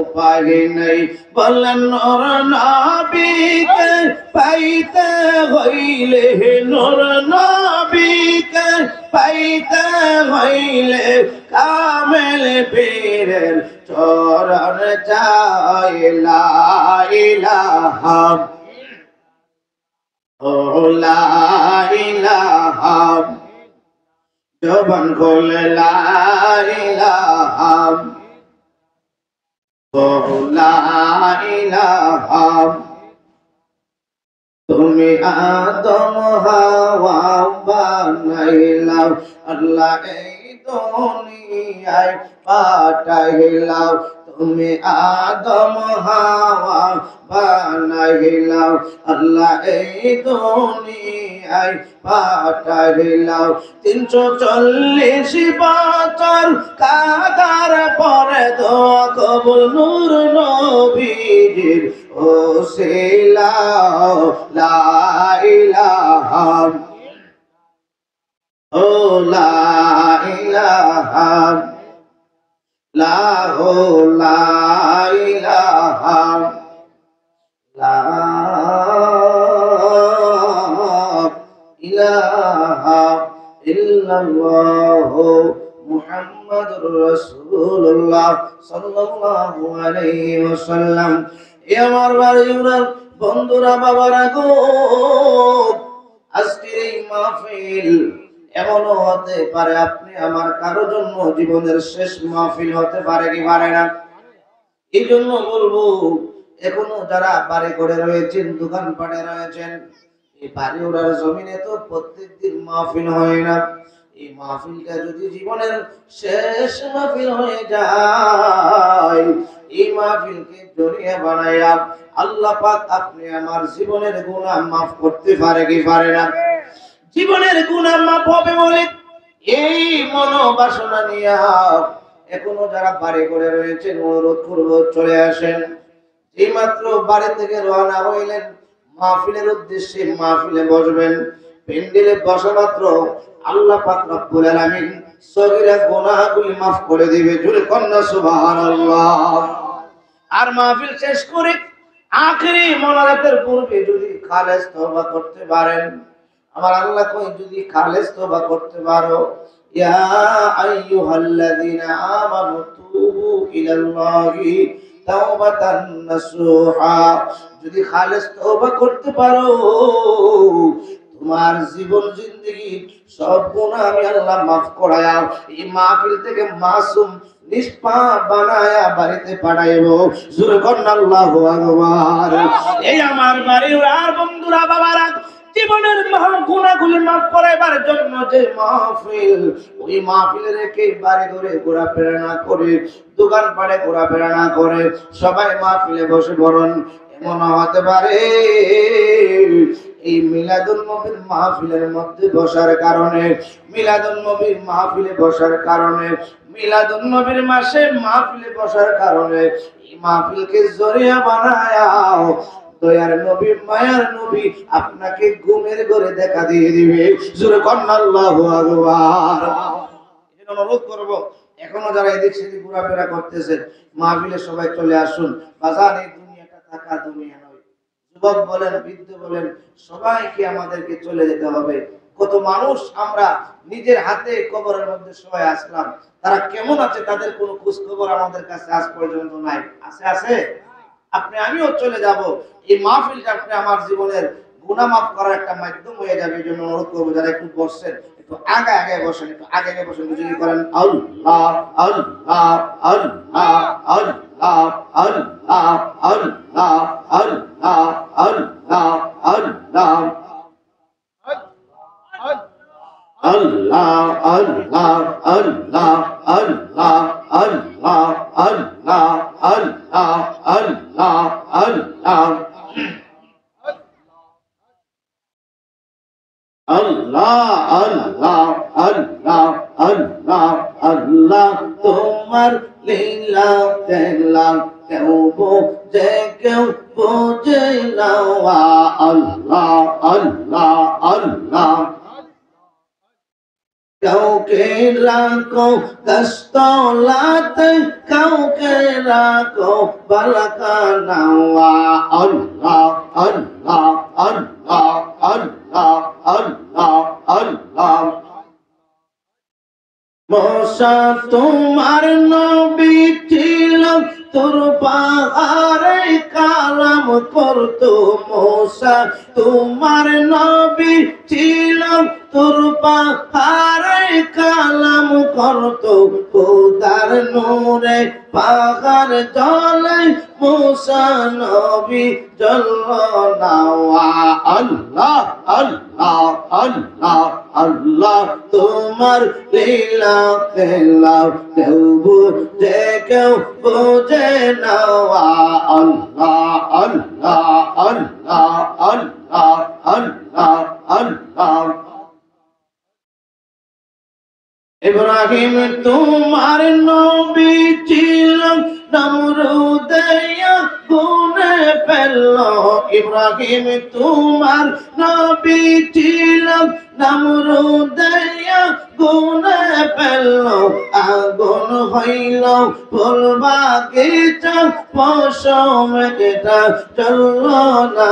উপায় নেই। বলেন নূর নবীকে পাইতে হইলে, নূর নবীকে পাইতে হইলে কামেল পীরের চরণ চাই। লা ইলাহা ও লা ইলাহা, জবান খুলে লা ইলাহা ও লা ইলাহা। তুমি আদম হাওয়া বানাইলাম, আল্লাহ এই দুনিয়ায় পাঠাইলাম। তুমি আদম হাওয়া বানাইলাম, আল্লাহ এই দুনিয়ায় পাঠাইলাম। 340 বছর কাদার পরে দোয়া কবুল নূর নবীজির ওসিলা। লা ইলাহা ও লা ইলাহা লা ও লা ইলাহা লা ইলাহা ইল্লাল্লাহু মুহাম্মাদুর রাসূলুল্লাহ সাল্লাল্লাহু আলাইহি ওয়াসাল্লাম। এ আমার ভাইরা, বন্ধুরা, বাবারা গো, আজকের এই মাহফিল এমনও হতে পারে আপনি আমার কারো জন্য জীবনের শেষ মাহফিল হতে পারে কি পারে না। এই জন্য বলবো, এখনো যারা বাড়ি করে রয়েছেন, দোকানপাটে রয়েছেন, এই বাড়ি ওড়ার জমিনে তো প্রত্যেকদিন মাহফিল হয় না। এই মাহফিলটা যদি জীবনের শেষ মাহফিল হয়ে যায়, এই মাহফিলকে জড়িয়ে বানায়া আল্লাহ পাক আপনি আমার জীবনের গুনাহ মাফ করতে পারে কি পারে না। জীবনের গুনাহ মাফ হবে বলে এই মনোবাসনা নিয়ে এখনো যারা বাড়ি করে রয়েছেন, অনুরোধ করব চলে আসেন। এইমাত্র বাড়ি থেকে রওনা হইলেন, মাহফিলের উদ্দেশ্যে মাহফিলে বসবেন। প্যান্ডেলে বসা মাত্র আল্লাহ পাক রব্বুল আলামিন সগীরা গুনাহগুলি মাফ করে দিবে। জোরে কন্যা সুবহানাল্লাহ। আর মাহফিল শেষ করে আখেরি মোনাজাতের পূর্বে যদি খালেস তওবা করতে পারেন, আমার আল্লাহ কই যদি খালেস তওবা করতে পারো, ইয়া আইয়ুহাল্লাযীনা আমানু তুবু ইলাল্লাহি তাওবাতান নাসুহা, যদি খালেস তওবা করতে পারো, তোমার জীবন জিন্দেগি সব গুনাহ আমি আল্লাহ মাফ করায়া এই মাহফিল থেকে মাসুম নিষ্পাপ বানায়া বাড়িতে পাঠাইবো। জোরে কন্যা আল্লাহু আকবার। এই আমার বাড়ির আর বন্ধুরা, বাবারা, জীবনের মহা গুনাহগুলি মাফ করাবার জন্য যে মাহফিল, ওই মাহফিলে রেখে বাড়ি ঘরে ঘোরাফেরা না করে, দোকান পাড়ে ঘোরাফেরা না করে সবাই মাহফিলে বসে পড়ুন। এমন হতে পারে এই মিলাদুন নবীর মাহফিলের মধ্যে বসার কারণে, মিলাদুন নবীর মাহফিলে বসার কারণে, মিলাদুন নবীর মাসে মাহফিলে বসার কারণে এই মাহফিলকে জরিয়া বানায়া দয়ার নবী, মায়ার নবী আপনাকে ঘুমের ঘরে দেখা দিয়ে দিবে। জোরে কন্যা আল্লাহু আকবার। এজন্য অনুরোধ করব, এখনো যারা এদিক সেদিক ঘোরাফেরা করতেছেন, মাহফিলে সবাই চলে আসুন। বাজার এই দুনিয়াটা থাকা দুনিয়া নয়। যুবক বলেন, বৃদ্ধ বলেন, সবাইকে আমাদেরকে চলে যেতে হবে। কত মানুষ আমরা নিজের হাতে কবরের মধ্যে সবাই আসলাম, তারা কেমন আছে তাদের কোনো খোঁজ খবর আমাদের কাছে আজ পর্যন্ত নাই। আছে আছে আপনি আমিও চলে যাব। এই মাহফিলটা আপনি আমার জীবনের গুনাহ মাফ করার একটা মাধ্যম হয়ে যাবে। এই জন্য অনুরোধ করবো, যারা একটু বসছেন একটু আগে আগে বসেন, একটু আগে আগে বসেন। বুঝি করেন আল্লাহ আল্লাহ আল্লাহ আল্লাহ আল্লাহ আল্লাহ আল্লাহ আল্লাহ আল্লাহ Allah Allah Allah Allah Allah Allah Allah Allah Allah Allah Allah Allah Allah Allah তোমার লীলা খেলা কেউ বোঝে কেউ বোঝে না। আল্লাহ আল্লাহ আল্লাহ কাউকে রাখো গাছতলাতে, কাউকে রাখো বালাখানা। আল্লাহ আল্লাহ আল্লাহ আল্লাহ আল্লাহ আল্লাহ। মুসা তোমার নবী ছিল, তোর পাহাড়ে কালাম করতো। মুসা তোমার নবী ছিল, তোর পাহাড়ে কালাম করতো। খোদার নূরে পাহাড় জ্বলে, মুসা নবী জ্বলনা। আল্লাহ আল্লাহ আল্লাহ আল্লাহ। তোমার লীলা খেলা কেউ বুঝে কেউ বুঝে না। আল্লাহ আল্লাহ আল্লাহ আল্লাহ আল্লাহ আল্লাহ। ইব্রাহিম তোমার নবী ছিল, নমরুদে আগুনে ফেললো। ইব্রাহিম তোমার নবী ছিল, নমরুদে আগুনে ফেললো। আগুন হইল ফুল বাগিচা, পশম কেটা চললো না।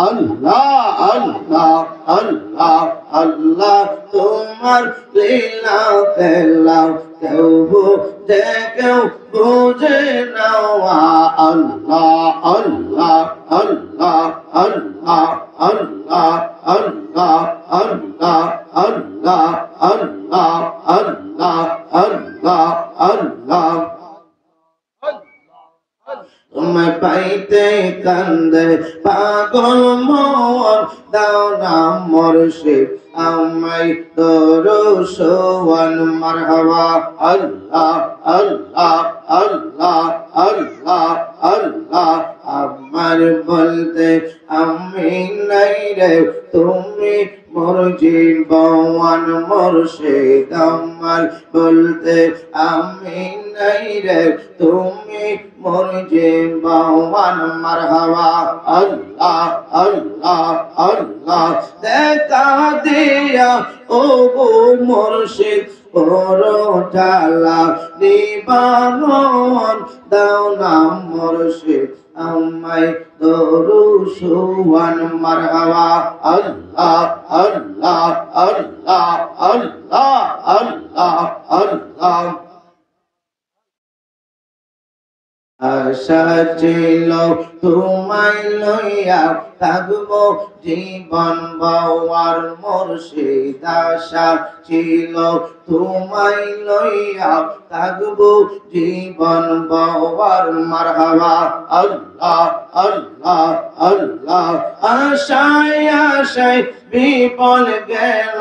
আল্লাহ আল্লাহ আল্লাহ আল্লাহ। তোমার লীলা খেলা কেউ বুঝে কেউ বুঝে না। আল্লাহ আল্লাহ আল্লাহ আল্লাহ আল্লাহ আল্লাহ আল্লাহ আল্লাহ আল্লাহ আল্লাহ আল্লাহ আল্লাহ। তোমায় পাইতে কান্দে পাগল মন, দাও না মুর্শিদ আমায় দরুশওয়ান। মারহাবা আল্লাহ আল্লাহ আল্লাহ আল্লাহ আল্লাহ। আমার বলতে আমি নাই রে, তুমি মোর জীবন মুর্শিদ। আমার বলতে আমি নাই রে, তুমি মোর জীবন। মারহাবা আল্লাহ আল্লাহ আল্লাহ। দেখা দিয়া ও গো মুর্শিদ করো জ্বালা নিবারণ, দাও না মুর্শিদ আমায় দরুশওয়ান। মারহাবা আল্লাহ আল্লাহ আল্লাহ আল্লাহ আল্লাহ আল্লাহ। আশা ছিল তোমায় লইয়া থাকবো জীবন বওয়ার মুর্শিদ। আশা ছিল তোমায় লইয়া থাকবো জীবন বওয়ার। মারহাবা আল্লাহ আল্লাহ আল্লাহ। আশায় আশায় বিফল গেল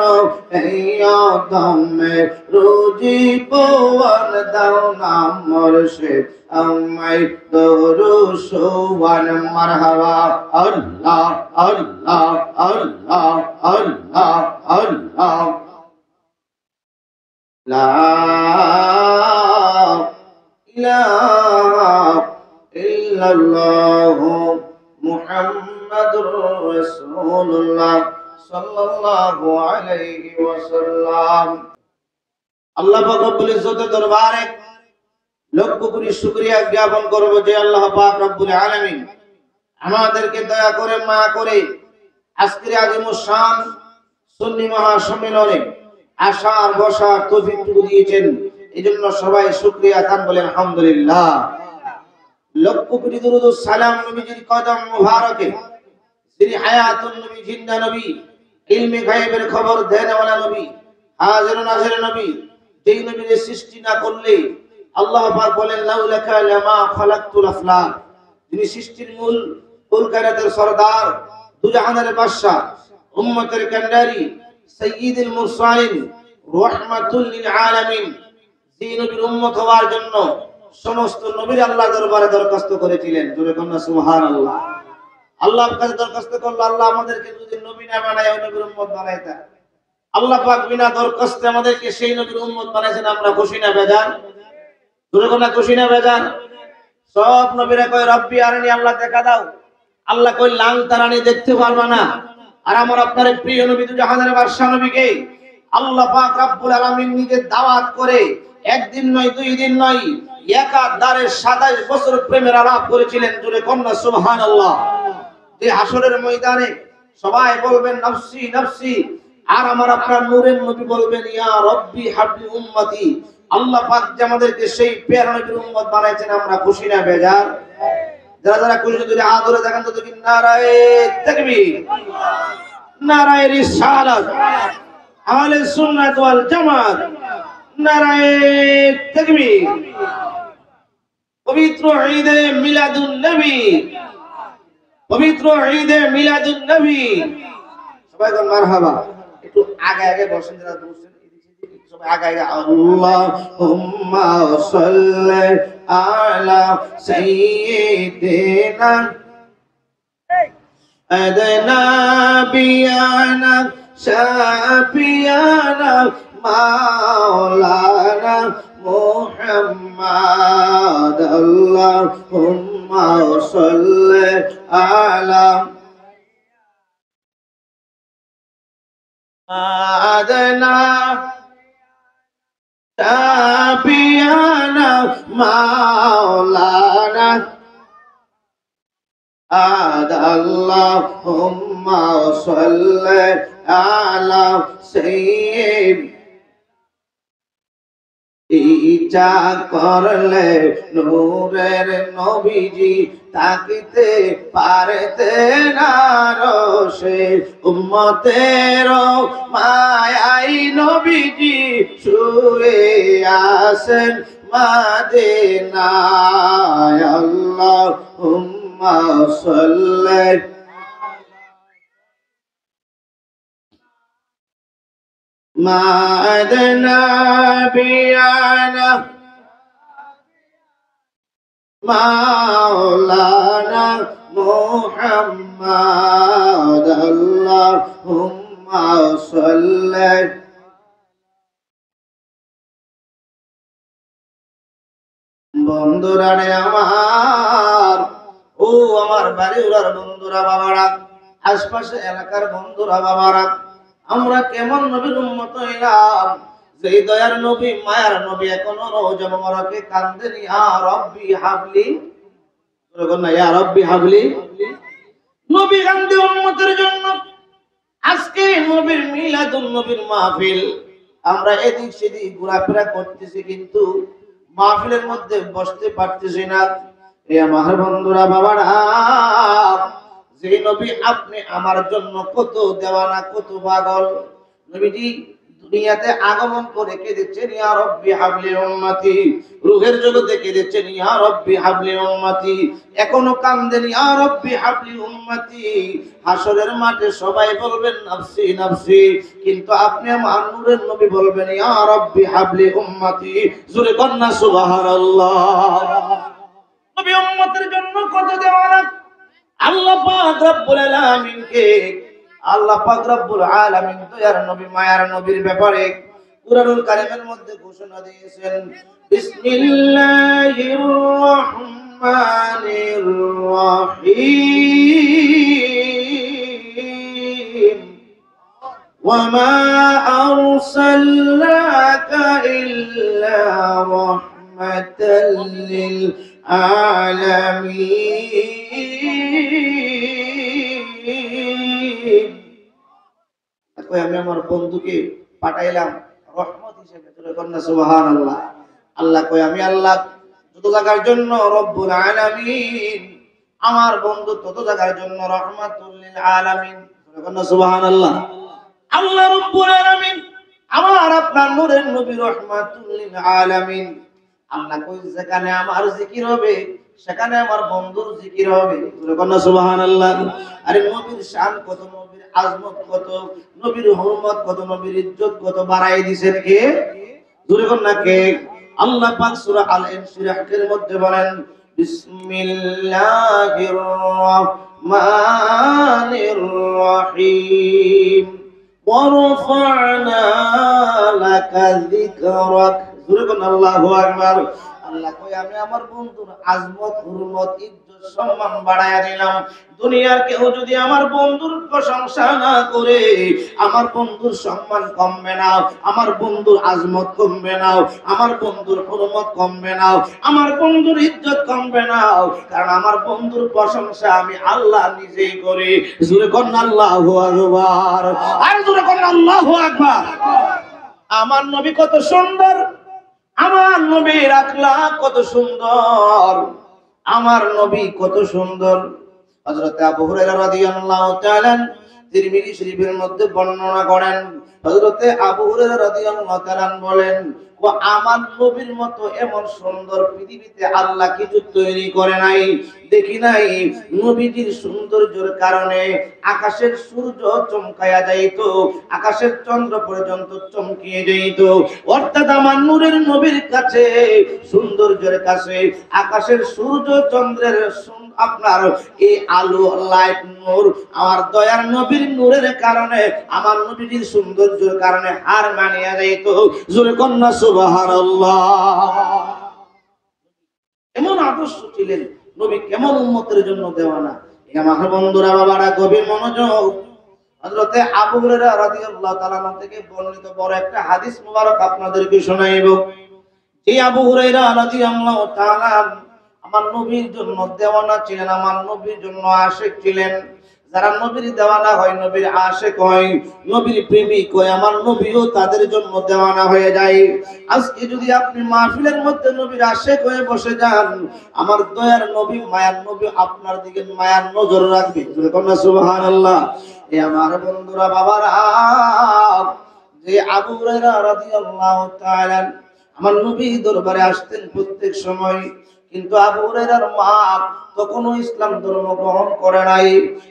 এই অদমে রুজি বওয়ার, দাও না মুর্শিদ আমায় দরুশওয়ান। মারহাবা আল্লাহ আল্লাহ আল্লাহ আল্লাহ আল্লাহ। লা ইলাহা ইল্লাল্লাহ মুহাম্মাদুর রাসূলুল্লাহ সাল্লাল্লাহু আলাইহি ওয়াসাল্লাম। আল্লাহ পাক রব্বুল ইজ্জতের দরবারে লক্ষ কোটি শুকরিয়া জ্ঞাপন করব যে আল্লাহ পাক রব্বুল আলামিন আমাদেরকে দয়া করে মায়া করে আজকের আজিমুস শান সুন্নি মহাসম্মেলনে আসার বসার তৌফিক দিয়েছেন। এজন্য সবাই শুকরিয়া আদান বলেন আলহামদুলিল্লাহ। লক্ষ কোটি দুরূদ ও সালাম নবীজির কদম মুবারকে, যিনি হায়াতুন নবী, জিন্দা নবী, ইলমে গায়বের খবর দেনওয়ালা নবী, হাজির নাজির নবী, যেই নবীর সৃষ্টি না করলে আল্লাহ পাক বলেন লাউলাকা লামা খালাকতুল আফলাক। যিনি সৃষ্টির মূল, কুল কায়নাতের সরদার, দুজাহানের বাদশা, উম্মতের কান্ডারি, সাইয়্যিদুল মুরসালিন, রাহমাতুল লিল আলামিন। যিনি নবীর উম্মত হওয়ার জন্য সমস্ত নবীর আল্লাহ দরবারে দরখাস্ত করেছিলেন। জোরে কন্যা সুবহানাল্লাহ। আল্লাহর কাছে দরখাস্ত করলো, আল্লাহ আমাদেরকে যদি নবী না বানায় ওই নবীর উম্মত বানাইতা। আল্লাহ পাক বিনা দরখাস্তে আমাদেরকে সেই নবীর উম্মত বানাইছেন। আমরা খুশি না বেজার? জোরে কন্যা খুশি না বেজার? সব নবীরা কয় রব্বি আরনি, আল্লাহ দেখা দাও। আল্লাহ কই লাং তারানি, দেখতে পারবা না। আর আমার আপনার প্রিয় নবী দুজাহানের বাদশা নবীকে আল্লাহ পাক রব্বুল আলামিন নিজে দাওয়াত করে একদিন নয় দুই দিন নয় একাধারে 27 বছর প্রেমের আলাপ করেছিলেন। জোরে কন্যা সুবহানাল্লাহ। যে হাসরের ময়দানে সবাই বলবেন নফসি নফসি, আর আমার আপনার নূরের নবী বলবেন ইয়া রব্বি হাবলি উম্মতি। আল্লাহ পাক যে আমাদেরকে সেই প্যারা নবীর উম্মত বানাইছেন, আমরা খুশি না বেজার? যারা যারা খুশি যদি আদরে দেখেন তো দেখি নারায়ে তাকবীর, নারায়ে রিসালাত, আহলে সুন্নাত ওয়াল জামাত, নারায়ে তাকবীর। পবিত্র ঈদে মিলাদুন নবী, পবিত্র ঈদে মিলাদুন নবী। সবাই বলেন মারহাবা। একটু আগে আগে বসেন, যারা বসেন সবাই আগে আগে। আল্লাহুম্মা সাল্লি আলা সাইয়্যিদিনা আদনা বিয়ানা শাফিয়ানা মাওলানা মুহাম্মাদ। আল্লাহুম্মা সাল্লি আলা আদনা শাফিয়ানা মাওলানা আল্লাহুম্মা সাল্লি আলা সাইয়্যিদিনা। ইচ্ছা করলে নূরের নবীজি তাকিতে পারতেন আরশে, উম্মতের মায়াই নবীজি শুয়ে আছেন মদিনায়। আল্লাহুম্মা সাল্লি মা'adna biyana maulana Muhammad। Allahumma salli। বন্ধুরা রে আমার, ও আমার বাড়িওয়ালার বন্ধুরা বাবারা, আশপাশে এলাকার বন্ধুরা বাবারা, আমরা কেমন নবীর উম্মত হইলাম? যেই দয়ার নবী মায়ার নবী এখনো রওজা মোবারকে কান্দেন ইয়া রব্বি হাবলি। বলুন না ইয়া রব্বি হাবলি। নবী কান্দে উম্মতের জন্য। আজকে নবীর মিলাদুন নবীর মাহফিল, আমরা এদিক সেদিক ঘোরাফেরা করতেছি, কিন্তু মাহফিলের মধ্যে বসতে পারতেছি না। এ আমার বন্ধুরা বাবারা, যে নবী আপনি আমার জন্য কত দেওয়ানা, কত পাগল। নবীজি দুনিয়াতে আগমন করে কেঁদেছেন ইয়া রব্বি হাবলি উম্মতি, রূহের জগতে কেঁদেছেন ইয়া রব্বি হাবলি উম্মতি, এখনো কান্দেন ইয়া রব্বি হাবলি উম্মতি। হাসরের মাঠে সবাই বলবেন নফসি নফসি, কিন্তু আপনি আমার নূরের নবী বলবেন ইয়া রব্বি হাবলি উম্মতি। জোরে কন্না সুবহানাল্লাহ। নবী উম্মতের জন্য কত দেওয়ানা। আল্লাহ পাক রব্বুল আলামিনকে, আল্লাহ পাক রব্বুল আলামিন দয়ার নবী মায়ার নবীর ব্যাপারে কুরআনুল কারীমের মধ্যে ঘোষণা দিয়েছেন, বিসমিল্লাহির রহমানির রহিম, ওয়া মা আরসালনাকা ইল্লা রাহমাতাল লিল আলামিন। আমি আমার বন্ধুকে পাঠাইলাম রহমত হিসেবে। সুবহানাল্লাহ। আল্লাহ কই আমি আল্লাহ যত জায়গার জন্য রব্বুল আলামিন, আমার বন্ধু তত জায়গার জন্য রহমাতুল লিল আলামিন। সুবহানাল্লাহ। আল্লাহ রব্বুল আলামিন আমার আপনার নূরের নবী রহমাতুল লিল আলামিন। আল্লাহ কই যেখানে আমার জিকির হবে সেখানে আমার বন্ধুর জিকির হবে। সুবহানাল্লাহ। আরে নবীর শান কত, নবীর আজমত কত, নবীর হুরমত কত, নবীর ইজ্জত কত বাড়াই দিবেন কে? জোরে কোন না কে? আল্লাহ পাক সূরা আল ইনশিরাহের মধ্যে বলেন, বিসমিল্লাহির রহমানির রহিম, ওয়া রাফা'না লাকা যিকরাক। জোরে কোন আল্লাহু আকবার। আল্লাহ কয় আমি আমার বন্ধুর আজমত হুরমত ইজ্জত সম্মান বাড়ায়া দিলাম। দুনিয়ার কেউ যদি আমার বন্ধুর প্রশংসা না করে, আমার বন্ধুর সম্মান কমবে না, আমার বন্ধুর আজমত কমবে না, আমার বন্ধুর হুরমত কমবে না, আমার বন্ধুর ইজ্জত কমবে না, কারণ আমার বন্ধুর প্রশংসা আমি আল্লাহ নিজেই করি। জোরে কোন আল্লাহু আকবার, আর জোরে কোন আল্লাহু আকবার। আমার নবী কত সুন্দর, আমার নবীর আখলাক কত সুন্দর, আমার নবী কত সুন্দর। হযরত আবু হুরায়রা রাদিয়াল্লাহু তাআলা তিরমিজি শরীফের মধ্যে বর্ণনা করেন, হযরত আবু হুরায়রা রাদিয়াল্লাহু তাআলা বলেন, ও আমার নবীর মতো এমন সুন্দর পৃথিবীতে আল্লাহ কিছু তৈরি করে নাই, দেখি নাই। নবীজির সৌন্দর্যের কারণে আকাশের সূর্য চমকায়া যাইত, আকাশের চন্দ্র পর্যন্ত চমকিয়ে যাইত। অর্থাৎ আমার নূরের নবীর কাছে, সৌন্দর্যের কাছে আকাশের সূর্য চন্দ্রের আপনার এই আলো লাইট নূর আমার দয়ার নবীর নূরের কারণে, আমার নবীর সৌন্দর্যের কারণে হার মানিয়া যাইত। জোরে কন্যা সুবহানাল্লাহ। এমন আদর্শ ছিলেন নবী, কেমন উম্মতের জন্য দেওয়ানা। আমার বন্ধুরা বাবারা গভীর মনোযোগ। হযরতে আবু হুরায়রা রাদিয়াল্লাহু তাআলা থেকে বর্ণিত বড় একটা হাদিস মুবারক আপনাদেরকে শোনাইব। এই আবু হুরায়রা রাদিয়াল্লাহু তাআলা আমার নবীর জন্য দেওয়ানা ছিলেন, আমার নবীর জন্য আশিক ছিলেন। যারা নবীর দেওয়ানা হয়, নবীর আশিক হয়, নবীর প্রেমিক হয়, আমার নবীও তাদের জন্য দেওয়ানা হয়ে যায়। আজকে যদি আপনি মাহফিলের মধ্যে নবীর আশিক হয়ে বসে যান, আমার দয়ার নবী মায়ার নবী আপনার দিকে মায়ার নজর রাখবে। সুবহানাল্লাহ। এ আমার বন্ধুরা বাবারা, যে আবু হুরায়রা রাদিয়াল্লাহু তাআলা আমার নবী দরবারে আসতেন প্রত্যেক সময়, কিন্তু আবু হুরায়রার মা তখনও ইসলাম ধর্ম গ্রহণ করে নাই।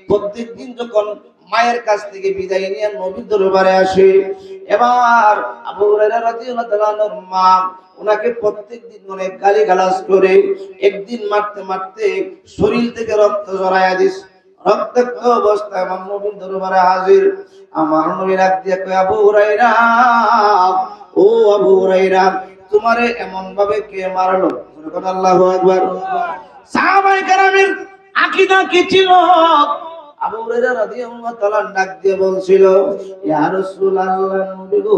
প্রত্যেকদিন যখন মায়ের কাছ থেকে বিদায় নিয়ে নবীর দরবারে আসে, এবার আবু হুরায়রা রাদিয়াল্লাহু তাআলার মা ওনাকে প্রত্যেকদিন অনেক গালিগালাজ করে, একদিন মারতে মারতে শরীর থেকে রক্ত ঝরাইয়া দিস। রক্তাক্ত অবস্থায় আমার নবীর দরবারে হাজির। আমার নবী ডাক দিয়ে কয়, আবু হুরায়রা, ও আবু হুরায়রা, তোমারে এমন ভাবে কে মারলো? আল্লাহু আকবার। সাহাবায়ে কেরামের আকীদা কি ছিল? আবু হুরায়রা রাদিয়াল্লাহু তাআলা ডাক দিয়ে বলছিল, ইয়া রাসূলুল্লাহ, নবী গো,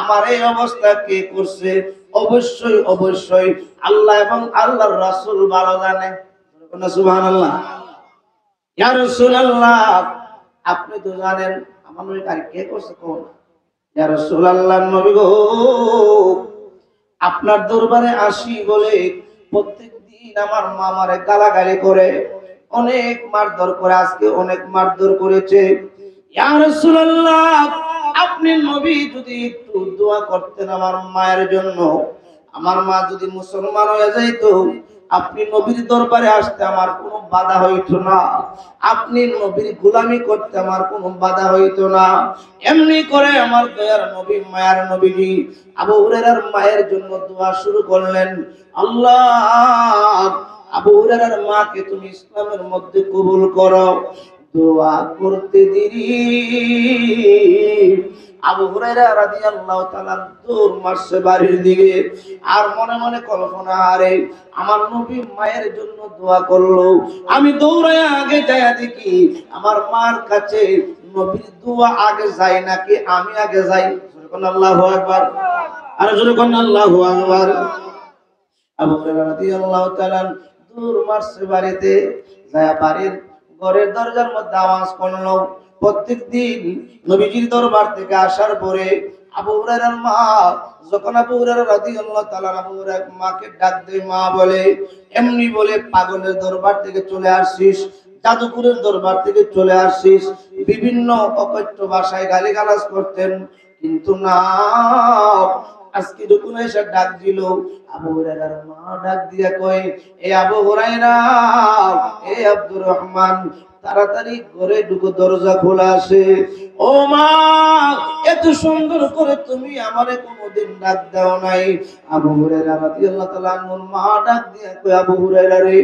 আমার এই অবস্থা কে করছে? অবশ্যই অবশ্যই আল্লাহ এবং আল্লাহর রাসূল ভালো জানে। সুবহানাল্লাহ। ইয়া রাসূলুল্লাহ, আপনি তো জানেন আমার নবী কার কে করছে কোন? ইয়া রাসূলুল্লাহ, নবী গো, আপনার দরবারে আসি বলে প্রত্যেকদিন আমার মা আমারে গালাগালি করে, অনেক মারধর করে, আজকে অনেক মারধর করেছে। ইয়া রাসূলুল্লাহ, আপনি নবী যদি একটু দোয়া করতেন আমার মায়ের জন্য, আমার মা যদি মুসলমান হয়ে যাইতো, আপনি নবীর দরবারে আসতে আমার কোনো বাধা হইতো না, আপনি নবীর গোলামি করতে আমার কোনো বাধা হইতো না। এমনি করে আমার দয়ার নবী মায়ের নবীজি আবু হুরায়রার মায়ের জন্য দোয়া শুরু করলেন। আল্লাহ, আবু হুরায়রার মাকে তুমি ইসলামের মধ্যে কবুল করো। দোয়া করতে দেরি আবু হুরায়রা রাদিয়াল্লাহু তাআলা দৌড় মারছে বাড়ির দিকে, আর মনে মনে কল্পনা, আরে আমার নবী মায়ের জন্য দোয়া করলো, আমি দৌড়ায় আগে যাইয়া দেখি আমার মার কাছে নবীর দোয়া আগে যায় নাকি আমি আগে যাই। আল্লাহু আকবার, আর জোরে কোন আল্লাহু আকবার। আবু হুরায়রা রাদিয়াল্লাহু তাআলা দৌড় মারছে বাড়িতে, যায় বাড়ির ঘরের দরজার মধ্যে আওয়াজ করলো। প্রত্যেকদিন নবীজির দরবার থেকে আসার পরে আবু হুরায়রার মা যখন আবু হুরায়রা রাদিয়াল্লাহু তাআলা আবু হুরায়রার মাকে ডাক দেয়, মা বলে, এমনি বলে পাগলের দরবার থেকে চলে আসছিস, জাদুকরের দরবার থেকে চলে আসছিস, বিভিন্ন অকথ্য ভাষায় গালিগালাজ করতেন, কিন্তু না, আজকে যখন এসে ডাক দিল, আবু হুরায়রার মা ডাক দিয়া কয়, এ আবু হুরায়রা, এ আব্দুর রহমান, তাড়াতাড়ি ঘরে ঢুকো, দরজা খোলা আছে। ও মা, এত সুন্দর করে তুমি আমারে কোনোদিন ডাক দাও নাই। আবু হুরায়রা রাদিয়াল্লাহু তাআলা আনহুর মা ডাক দিয়ে কই, আবু হুরায়রা রে,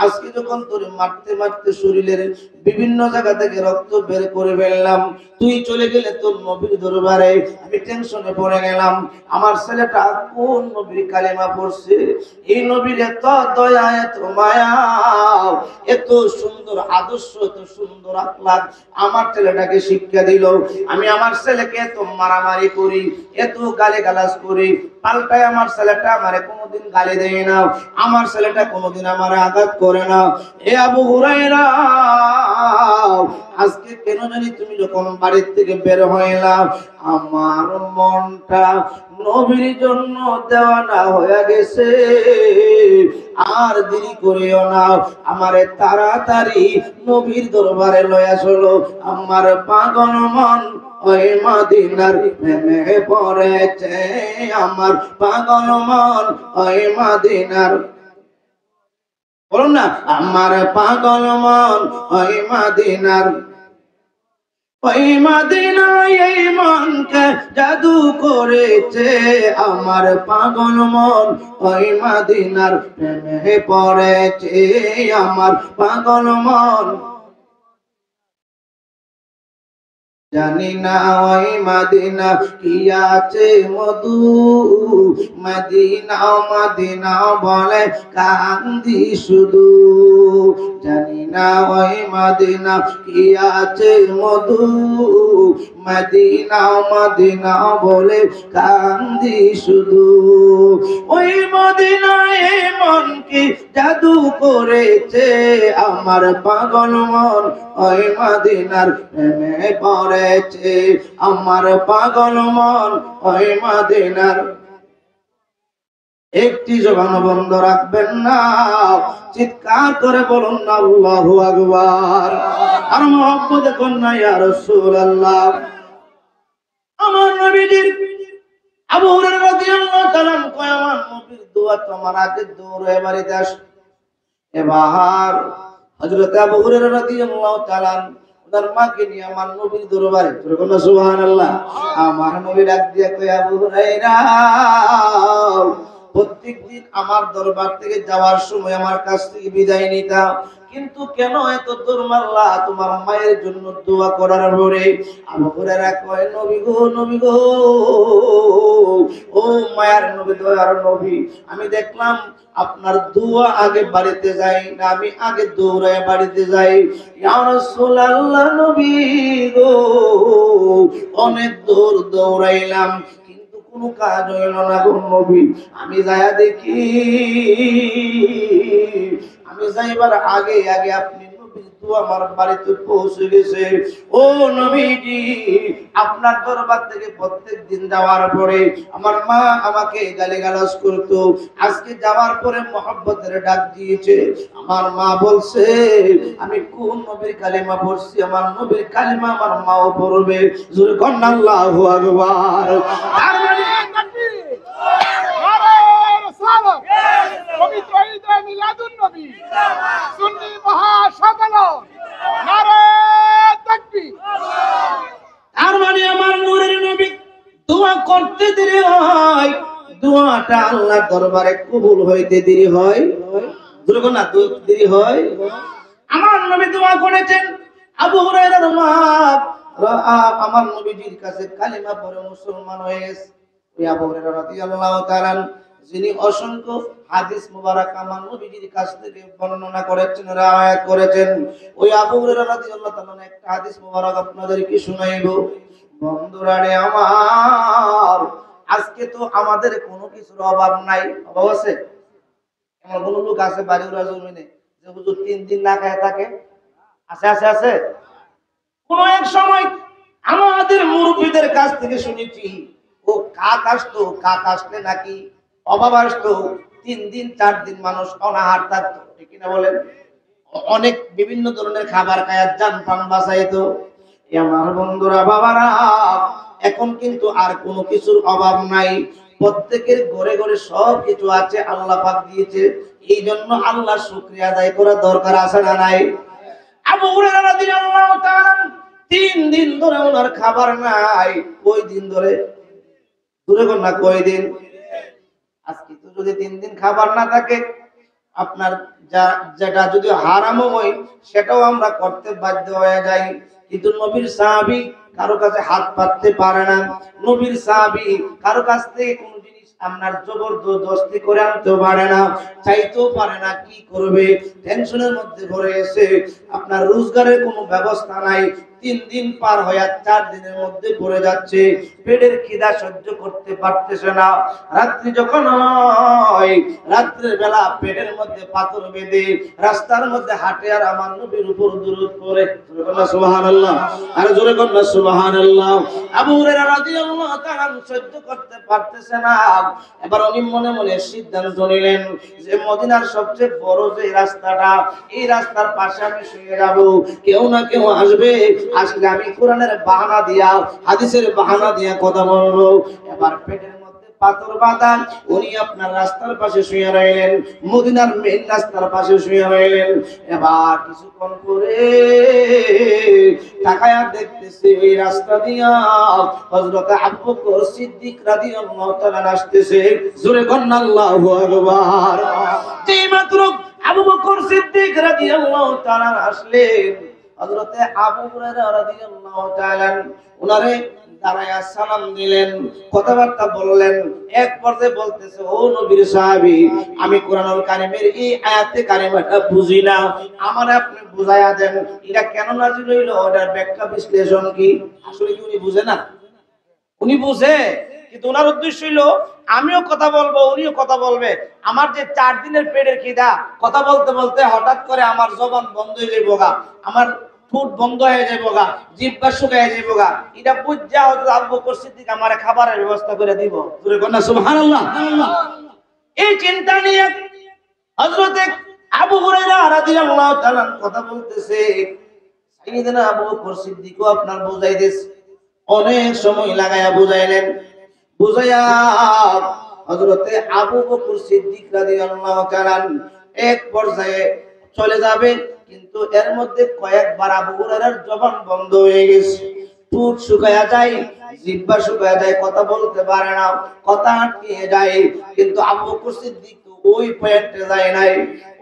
আজকে যখন তোরে মারতে মারতে শরীরের বিভিন্ন জায়গা থেকে রক্ত বের করে ফেললাম, তুই চলে গেলে তোর নবীর দরবারে, আমি টেনশনে পড়ে গেলাম। আমার ছেলেটা কোন নবীর কালেমা পড়ছে, এই নবীর এত দয়া, এত মায়া, এত সুন্দর আদর্শ, এত সুন্দর আখলাক আমার ছেলেটাকে শিক্ষা দিল। আমি আমার ছেলেকে এত মারামারি করি, এত গালিগালাজ করি, পাল্টায় আমার ছেলেটা আমারে কোনোদিন গালি দেয় না, আমার ছেলেটা কোনোদিন আমারে আঘাত করে না। এ আবু হুরায়রা, আজকে কেন জানি তুমি যখন বাড়ির থেকে বের হইলা, আমার মনটা নবীর জন্য দেওয়ানা হয়ে গেছে। আর দেরি করিও না, আমারে তাড়াতাড়ি নবীর দরবারে লয়া চলো। আমার পাগল মন ওই মদিনার প্রেমে পড়েছে, আমার পাগল মন ওই মদিনার, বলুন না, আমার পাগল মন ওই মদিনার, ওই মদিনায় এই মনকে জাদু করেছে। আমার পাগল মন ওই মদিনার প্রেমে পড়েছে, আমার পাগল মন। জানি না ওই মদিনা কি আছে মধু, মদিনা মদিনা বলে কান্দি শুধু। জানি না ওই মদিনা কি আছে মধু, মদিনা মদিনা বলে কান্দি শুধু। ওই মদিনায় মন কি জাদু করেছে, আমার পাগল মন ওই মদিনার প্রেমে পড়েছে, আমার পাগল মন ওই মদিনার। একটি জবান বন্ধ রাখবেন না, চিৎকার করে বলুন না আল্লাহু আকবার। আর মুহাম্মদে কন্যা ইয়া রাসূলুল্লাহ। আমার নবীজির আবু হুরায়রা রাদিয়াল্লাহু তাআলা কয়, আমার নবীর দোয়া তোমার আগে দৌড়ে বাড়িতে আস। এবার হযরত আবু হুরায়রা রাদিয়াল্লাহু তাআলা ওনার মাকে নিয়ে আমার নবীর দরবারে, সুবহানাল্লাহ, আমার নবী ডাক দিয়ে কয়, আবু হুরায়রা, প্রত্যেকদিন আমার দরবার থেকে যাওয়ার সময় আমার কাছ থেকে বিদায় নিতা, কিন্তু কেন এত দূর মারলা তোমার মায়ের জন্য দোয়া করার পরে? আবু হুরায়রা কয়, নবী গো, নবী গো, ও মায়ার নবী, দয়ার নবী, আমি দেখলাম আপনার দোয়া আগে বাড়িতে যাই না, আমি আগে দৌড়ায় বাড়িতে যাই। ইয়া রাসূলুল্লাহ, নবী গো, অনেক দূর দৌড়াইলাম, কোনো কাজ হইল না গো নবী। আমি যায়া দেখি, আমি যাইবার আগে আগে আপনি নবীর দোয়া আমার বাড়িতে পৌঁছে গেছে। ও নবীজি, আপনার দরবার থেকে প্রত্যেক দিন যাওয়ার পরে আমার মা আমাকে গালিগালাজ করতো, আজকে যাওয়ার পরে মহব্বতের ডাক দিয়েছে। আমার মা বলছে আমি কোন নবীর কালিমা পড়ছি, আমার নবীর কালিমা আমার মাও পড়বে। জোরে কন্যা আল্লাহু আকবার। পবিত্র ঈদে মিলাদুন নবী, সুন্নি মহাসম্মেলন, নারে তাকবীর। তার মানে আমার নূরের নবী দোয়া করতে দেরি হয়, দোয়াটা আল্লাহর দরবারে কবুল হইতে দেরি হয়। দুর্গো না, দেরি হয়। আমার নবী দোয়া করেছেন, আবু হুরায়রার মা আমার নবীজির কাছে কালিমা পড়ে মুসলমান হয়ে গেছে। ওই আবু হুরায়রা রাদিয়াল্লাহু তাআলা, যিনি অসংখ্য হাদিস মুবারক আমার নবীজির কাছ থেকে বর্ণনা করেছেন, riwayat করেছেন, ওই আবু হুরায়রা রাদিয়াল্লাহু তাআলা একটা হাদিস মুবারক আপনাদেরকে শুনাইবো। বন্ধুরা রে আমার, আজকে তো আমাদের কোনো কিছুর অভাব নাই। অভাব আছে? এমন কোন লোক আছে বাড়িওয়ালা জমিনে যে হুজুর 3 দিন না খায় থাকে? আছে আছে আছে। কোন এক সময় আমাদের মুরব্বীদের কাছ থেকে শুনেছি, ও কাক আসতো, কাক আসলে নাকি অভাব আসতো, 3 দিন 4 দিন মানুষ অনাহার থাকতো, ঠিক কিনা বলেন? অনেক বিভিন্ন ধরনের খাবার খায়, জান প্রাণ বাঁচাইতো। আমার বন্ধুরা, বাবারা, এখন কিন্তু আর কোনো কিছুর অভাব নাই, প্রত্যেকের ঘরে ঘরে সব কিছু আছে, আল্লাহ পাক দিয়েছে। এই জন্য আল্লাহ শুকরিয়া আদায় করা দরকার আছে না নাই? আবু হুরায়রা রাদিয়াল্লাহু তাআলা 3 দিন ধরে ওনার খাবার নাই। কই দিন ধরে? দূরে কোন না কই দিন? আজকে তো যদি 3 দিন খাবার না থাকে, আপনার যেটা যদি হারামও হয় সেটাও আমরা করতে বাধ্য হয়ে যাই। কিন্তু নবীর সাহাবী কারো কাছে হাত পাততে পারে না। নবীর সাহাবী কারো কাছ থেকে কোন জিনিস আপনার জবরদস্তি করে আনতে পারে না, চাইতেও পারে না। কি করবে? টেনশনের মধ্যে পড়ে গেছে। আপনার রোজগারের কোনো ব্যবস্থা নাই। 3 দিন পার হয়ে 4 দিনের মধ্যে পড়ে যাচ্ছে। পেটের খিদা সহ্য করতে পারতেছে না। রাত্রি যখন হয়, রাত্রের বেলা পেটের মধ্যে পাথর বেঁধে রাস্তার মধ্যে হাঁটে আর আমার নবীর উপর দুরূদ পড়ে। সুবহানাল্লাহ, আর জোরে কর না সুবহানাল্লাহ। আবু হুরায়রা রাদিয়াল্লাহু তাআলা সহ্য করতে পারতেছে না। এবার উনি মনে মনে সিদ্ধান্ত নিলেন যে মদিনার সবচেয়ে বড় যে রাস্তাটা, এই রাস্তার পাশে আমি শুয়ে যাব। কেউ না কেউ আসবে, আসলে আমি কোরআনের বাহানা দিয়া, হাদিসের বাহানা দিয়া কথা বলবো। এবার পেটের মধ্যে পাথর বাঁধা উনি আপনার রাস্তার পাশে শুয়ে রইলেন, মদিনার মেইন রাস্তার পাশে শুয়ে রইলেন। এবার কিছুক্ষণ পরে তাকায়া দেখতেছে এই রাস্তা দিয়া হযরত আবু বকর সিদ্দিক রাদিয়াল্লাহু তাআলা আসতেছে। জোরে কন্না আল্লাহু আকবার। যেই মাত্র আবু বকর সিদ্দিক রাদিয়াল্লাহু তাআলা আসলেন, হযরত আবু হুরায়রা রাদিয়াল্লাহু তাআলা উনারে দাঁড়ায়া সালাম দিলেন, কথাবার্তা বললেন। এক পর্যায়ে বলতেছে, ও নবীর সাহাবী, আমি কোরআনুল কারীমের এই আয়াতে কারিমাটা বুঝি না, আমারে আপনি বুঝায়া দেন। এটা কেন নাযিল হইল, এটার ব্যাখ্যা বিশ্লেষণ কি? আসলে কি উনি বুঝে না? উনি বুঝে, কিন্তু ওনার উদ্দেশ্য হইল আমিও কথা বলবো, উনিও কথা বলবে। আমার যে 4 দিনের পেটের খিদা, কথা বলতে বলতে হঠাৎ করে আমার জবান বন্ধ হয়ে যাইব গা, আমার ঠোঁট বন্ধ হয়ে যাইব গা, জিহ্বা শুকায় যাইব গা। এটা বুঝা হযরত আবু বকর সিদ্দিক আমারে খাবারের ব্যবস্থা করে দিব। জোরে কন্না সুবহানাল্লাহ। এই চিন্তা নিয়ে হযরত আবু হুরায়রা রাদিয়াল্লাহু তাআলা কথা বলতেছে। সাইয়েদনা আবু বকর সিদ্দিকও আপনার বুঝাইতেছে, অনেক সময় লাগায়া বুঝাইলেন। বুঝাইয়া হযরতে আবু বকর সিদ্দিক রাদিয়াল্লাহু তাআলা এক পর্যায়ে চলে যাবে, কিন্তু এর মধ্যে কয়েকবার আবু হুরায়রার জবান বন্ধ হয়ে গেছে, ঠোঁট শুকায়া যায়, জিহ্বা শুকায়া যায়, কথা বলতে পারে না, কথা আটকে যায়। কিন্তু আবু বকর সিদ্দিক ওই পয়েন্টে যায় নাই,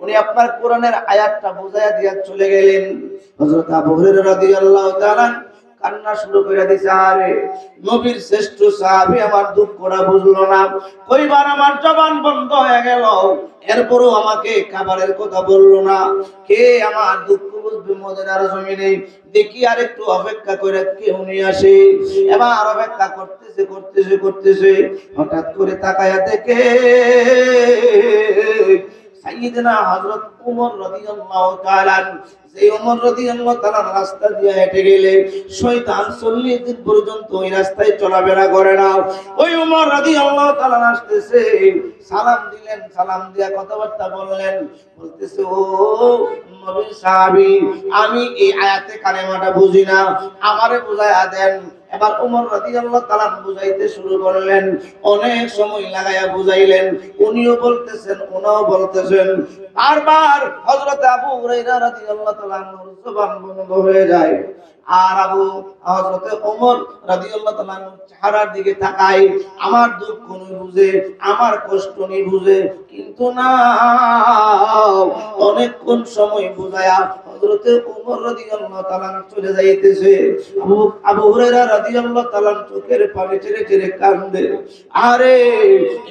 উনি আপনার কোরআনের আয়াতটা বুঝাইয়া দিয়া চলে গেলেন। হযরত আবু হুরায়রা রাদিয়াল্লাহু তাআলা কান্না শুরু করে দিছে। আরে নবীর শ্রেষ্ঠ সাহাবী আমার দুঃখটা বুঝলো না, কইবার আমার জবান বন্ধ হয়ে গেল, এরপরও আমাকে খাবারের কথা বললো না। কে আমার দুঃখ বুঝবে মদিনার জমিনে? দেখি আর একটু অপেক্ষা করে কেউ নিয়ে আসে। এবার অপেক্ষা করতেছে, হঠাৎ করে তাকায়া দেখে সাইয়েদনা হযরত ওমর রাদিয়াল্লাহু তাআলা, যে ওমর রাদিয়াল্লাহু তাআলা রাস্তা দিয়ে হেঁটে গেলে শয়তান 40 দিন পর্যন্ত ওই রাস্তায় চলাফেরা করে না। ওই ওমর রাদিয়াল্লাহু তাআলা আসতেছে, সালাম দিলেন, সালাম দিয়া কথাবার্তা বললেন। বলতেছে, ও নবীর সাহাবী, আমি এই আয়াতে কালেমাটা বুঝি না, আমারে বুঝায়া দেন। এবার ওমর রাদিয়াল্লাহু তাআলা বুঝাইতে শুরু করলেন, অনেক সময় লাগায়া বুঝাইলেন। উনিও বলতেছেন, ওনাও বলতেছেন। বারবার হযরত আবু হুরায়রা রাদিয়াল্লাহু তাআলা জবান বন্ধ হয়ে যায়। আর হযরত ওমর রাদিয়াল্লাহু তাআলা চেহারার দিকে তাকায়, আমার দুঃখ উনি বুঝে, আমার কষ্ট উনি বুঝে, কিন্তু না, অনেকক্ষণ সময় বুঝায়া হযরত ওমর রাদিয়াল্লাহু তাআলা চলে যাইতেছে। আবু হুরায়রা রাদিয়াল্লাহু তাআলা চোখের পানি ছেড়ে ছেড়ে কান্দে। আরে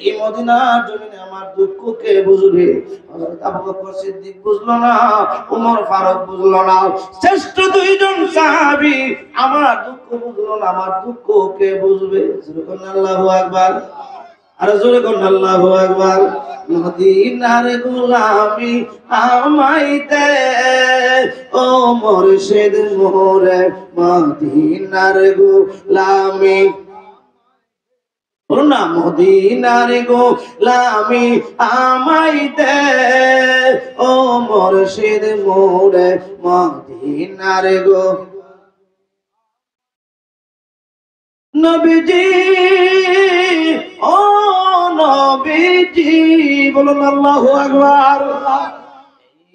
এই মদিনার জমিনে আমার দুঃখ কে বুঝবে? হযরত আবু বকর সিদ্দিক বুঝলো না, ওমর ফারুক বুঝলো না, শ্রেষ্ঠ দুইজন সাহাবী আমার দুঃখ বুঝলো না, আমার দুঃখ কে বুঝবে? আল্লাহু আকবার, আর জোরে কোন আল্লাহু আকবার। মদিনার গোলামি আমায় দে ও মুর্শিদ মোরে, মদিনার গোলামি, বলুন না, মদিনার গোলামি আমায় দে ও মুর্শিদ মোরে, মদিনার গো নবীজি, ও নবীজি, বলুন আল্লাহু আকবার।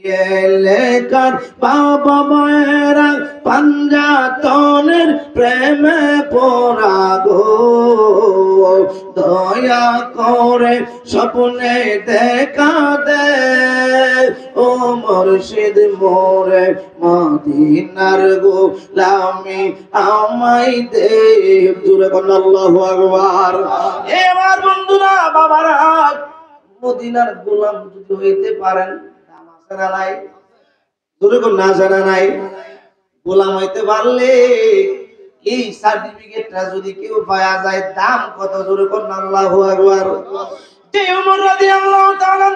এলাকার বাবা মায়েরা পাঞ্জাতনের প্রেমে পড়া গো, দয়া করে স্বপ্নে দেখা দে ও মুর্শিদ মোরে মদিনার গোলামি আমায় দে। জোরে কোন আল্লাহু আকবার। এবার বন্ধুরা বাবারা, মদিনার গোলাম যদি হইতে পারেন নাই, না জানা নাই, গোলাম হইতে পারলে এই সার্টিফিকেটটা যদি কেউ পাওয়া যায় দাম কত। জোরে করুন আল্লাহু আকবার। যে ওমর রাদিয়াল্লাহু তাআলা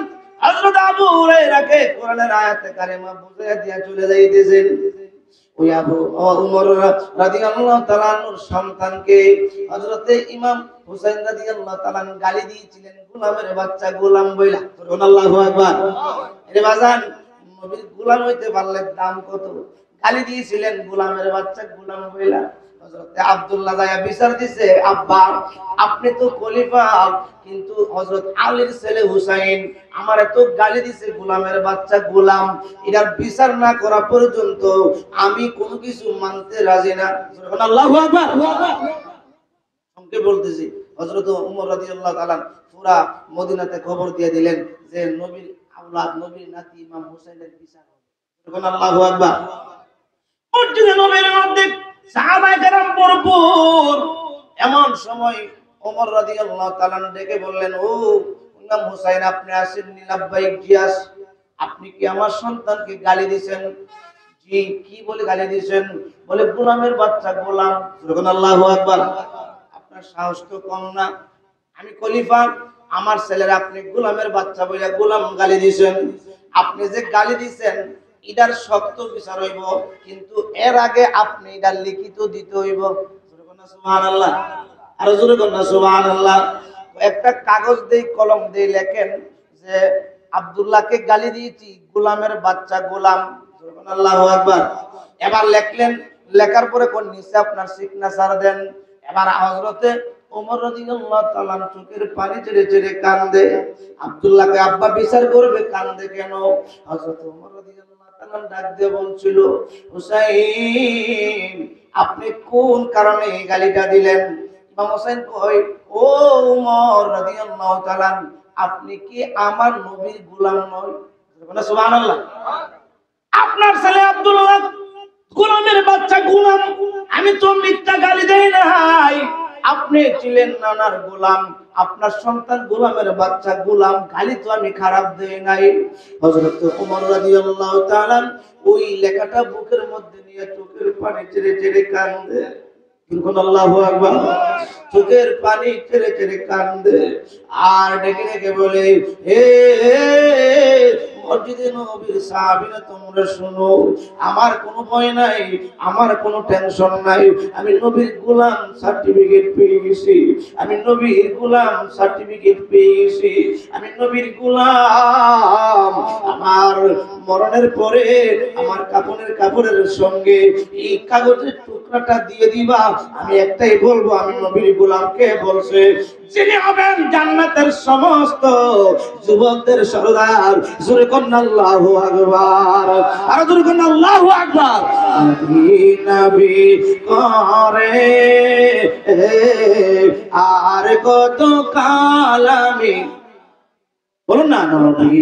হযরত আবু হুরায়রাকে কোরআনের আয়াতে কারিমা বুঝিয়ে দিয়া চলে যাইতেছেন, ওই আবু ওমর রাদিয়াল্লাহু তাআলা এর সন্তানকে হযরত ইমাম হুসাইন রাদিয়াল্লাহু তাআলা গালি দিয়েছিলেন গোলামের বাচ্চা গোলাম বইলা। করুন আল্লাহু আকবার। এরে বাজান, নবীর গোলাম হইতে পারলে দাম কত। গালি দিয়েছিলেন গোলামের বাচ্চা গোলাম বইলা। হযরত আব্দুল্লাহ যায়া বিচার দিছে, আব্বা আপনি তো খলিফা, কিন্তু হযরত আলীর ছেলে হুসাইন আমারে তো গালি দিছে গোলামের বাচ্চা গোলাম, এটার বিচার না করা পর্যন্ত আমি কোনো কিছু মানতে রাজি না। আল্লাহু আকবার। সঙ্গে বলতেছি হযরত ওমর রাদিয়াল্লাহু তাআলা পুরা মদিনাতে খবর দিয়ে দিলেন যে নবীর আওলাদ নবীর নাতি ইমাম হুসাইনের বিচার হবে। আল্লাহু আকবার। মসজিদে নববীর মধ্যে সাহাবায়ে কেরাম ভরপুর। এমন সময় ওমর রাদিয়াল্লাহু তাআলা ডেকে বললেন, ও ইমাম হুসাইন আপনি আসেননি? লাব্বাইক জিয়াস। আপনি কি আমার সন্তানকে গালি দিবেন? জি। কি বলে গালি দিবেন? বলে গোলামের বাচ্চা গোলাম। আল্লাহু আকবার। আপনার সাহস তো কম না, আমি খলিফা, আমার ছেলের আপনি গোলামের বাচ্চা বলে গোলাম গালি দিবেন। আপনি যে গালি দিবেন এটার শক্ত বিচার হইব, কিন্তু এর আগে আপনি এটা লিখিত দিতে হইব। সুবহানাল্লাহ। আর জোরে কোন সুবহানাল্লাহ। একটা কাগজ দেই কলম দেই লেখেন যে আব্দুল্লাহকে গালি দিয়েছি গোলামের বাচ্চা গোলাম। আল্লাহু আকবার। এবার লেখলেন, লেখার পরে কোন নিচে আপনার সিগনেচার দেন। এবার হযরতে ওমর রাদিয়াল্লাহু তাআলা চোখের পানি ছেড়ে ছেড়ে কান্দে। আব্দুল্লাহকে আব্বা বিচার করবে, কান্দে কেন? হযরত ওমর রাদিয়াল্লাহু তাআলা ডাক দিয়ে বলছিল, হুসাইন আপনি কোন কারণে এই গালিটা দিলেন? ইমাম হোসেন কয়, ও ওমর রাদিয়াল্লাহু তাআলা আপনি কি আমার নবীর গোলাম নয়? সুবহানাল্লাহ। আপনার ছেলে আব্দুল্লাহ গোলামের বাচ্চা গোলাম, আমি তো মিথ্যা গালি দেই নাই। আপনি ছিলেন নানার গোলাম, আপনার সন্তান গোলামের বাচ্চা গোলাম, গালি তো আমি খারাপ দেই নাই। হযরত ওমর রাদিয়াল্লাহু তাআলা ওই লেখাটা বুকের মধ্যে নিয়ে চোখের পানি ছেড়ে ছেড়ে কান্দে। আল্লাহু আকবার। চোখের পানি ছেড়ে ছেড়ে কান্দে আর ডেকে ডেকে বলে, হে মসজিদে নববীর সাহাবীরা তোমরা শুনো, আমার কোনো ভয় নাই, আমার কোনো টেনশন নাই, আমি নবীর গোলাম সার্টিফিকেট পেয়ে গেছি, আমি নবীর গোলাম সার্টিফিকেট পেয়ে গেছি, আমি নবীর গোলাম। আমার মরণের পরে আমার কাপড়ের সঙ্গে এই কাগজের টুকরাটা দিয়ে দিবা। আমি একটাই বলবো, আমি নবীর গোলামকে বলছে, যিনি হবেন জান্নাতের সমস্ত যুবকদের সরদার। জোরে কোন আল্লাহু আকবার। আর জোরে কোন আল্লাহু আকবার। নবী করে আর কত কাল আমি, বলুন না, নবী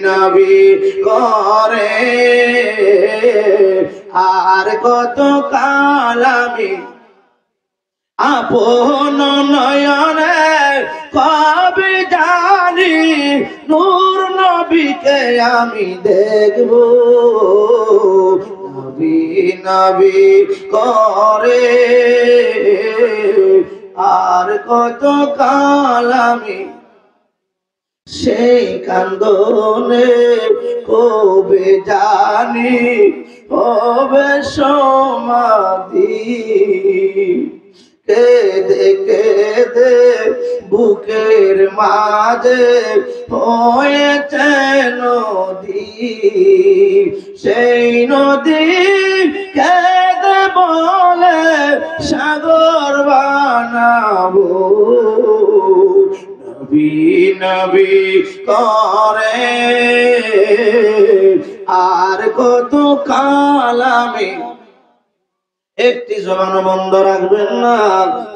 নবী করে আর কত কাল আমি আপন নয়নে কবে জানি নূর নবীকে আমি দেখব। নবী নবী করে আর কত কাল আমি সেই কান্দনে কবে জানি হবে সমাধি। কেঁদে কেঁদে বুকের মাঝে হয়েছে নদী, সেই নদী কেঁদে বলে সাগর বানাবো। নবী নবী করে আর কত কাল আমি একটি জবান বন্ধ রাখবেন না,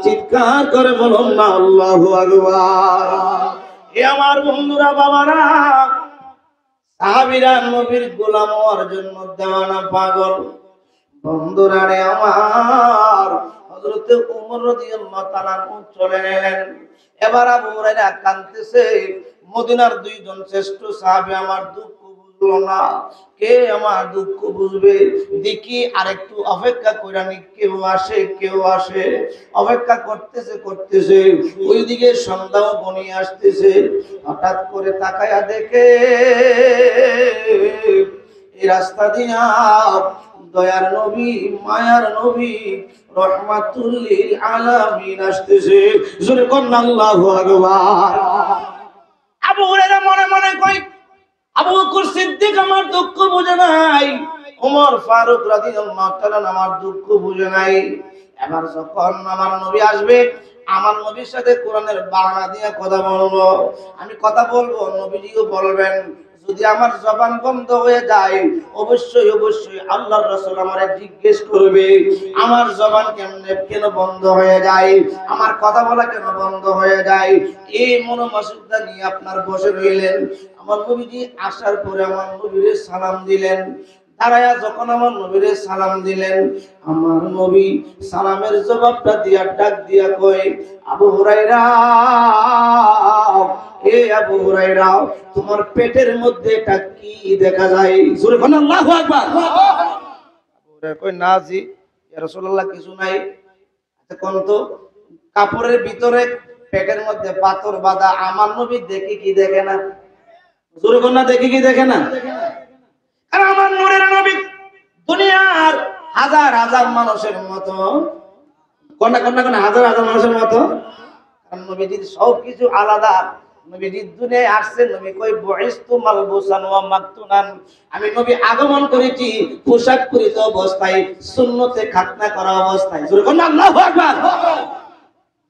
চিৎকার করে বলুন না আল্লাহু আকবার। এ আমার বন্ধুরা, বাবারা, সাহাবীরা নবীর গোলাম হওয়ার জন্য দেওয়ানা পাগল। বন্ধুরা রে আমার, হযরত ওমর রাদিয়াল্লাহু তাআলা চলে এলেন। এবার আবু হুরায়রা কাঁদতেছে, মদিনার দুইজন শ্রেষ্ঠ সাহাবী আমার দুঃখ বুঝলো না, কে আমার দুঃখ বুঝবে? দেখি আরেকটু অপেক্ষা কইরা নি, কেউ আসে কেউ আসে। অপেক্ষা করতেছে ওইদিকে সন্ধ্যাও ঘনিয়ে আসতেছে। হঠাৎ করে তাকায়া দেখে এই রাস্তা দিয়া দয়ার নবী, মায়ার নবী, রহমাতুল লিল আলামিন আসতেছে। জোরে কোন আল্লাহু আকবার। আবু হুরায়রা মনে মনে কয়, আবু বকর সিদ্দিক আমার দুঃখ বুঝে নাই, ওমর ফারুক রাদিয়াল্লাহু তাআলা আমার দুঃখ বুঝে নাই। এবার যখন আমার নবী আসবে, আমার নবীর সাথে কোরআনের বাংলা দিয়ে কথা বলবো, আমি কথা বলবো, নবীজিও বলবেন। যদি আমার জবান বন্ধ হয়ে যায়, অবশ্যই অবশ্যই আল্লাহর রাসূল আমারে জিজ্ঞেস করবে আমার জবান কেন বন্ধ হয়ে যায়, আমার কথা বলা কেন বন্ধ হয়ে যায়। এই মনোমানসিকতা নিয়ে আপনার বসে রইলেন। আমার নবীজি আসার পরে আমার নবীরে সালাম দিলেন। দাঁড়ায়া যখন আমার নবীরে সালাম দিলেন, আমার নবী সালামের জবাবটা দিয়া ডাক দিয়া কয়, আবু হুরায়রা, এ আবু হুরায়রা, তোমার পেটের মধ্যে এটা কি দেখা যায়? জোরে বলেন আল্লাহু আকবার। আবু হুরায়রা কয়, না জি ইয়া রাসূলুল্লাহ, কিছু নাই। আচ্ছা কোন তো, কাপড়ের ভিতরে পেটের মধ্যে পাথর বাঁধা, আমার নবী দেখে কি দেখে না? জোরে বলেন না, দেখে কি দেখে না? আর আমার নূরের নবী দুনিয়ার হাজার হাজার মানুষের মতো, কোন হাজার হাজার মানুষের মতো, কারণ নবীজির সবকিছু আলাদা। নবীজি দুনিয়ায় আসছেন, নবী কই বুইস্তু মালবুসান ওয়া মাকতুনান, আমি নবী আগমন করেছি পোশাক পরিহিত অবস্থায়, সুন্নতে খাতনা করা অবস্থায়। জোরে বলেন আল্লাহু আকবার।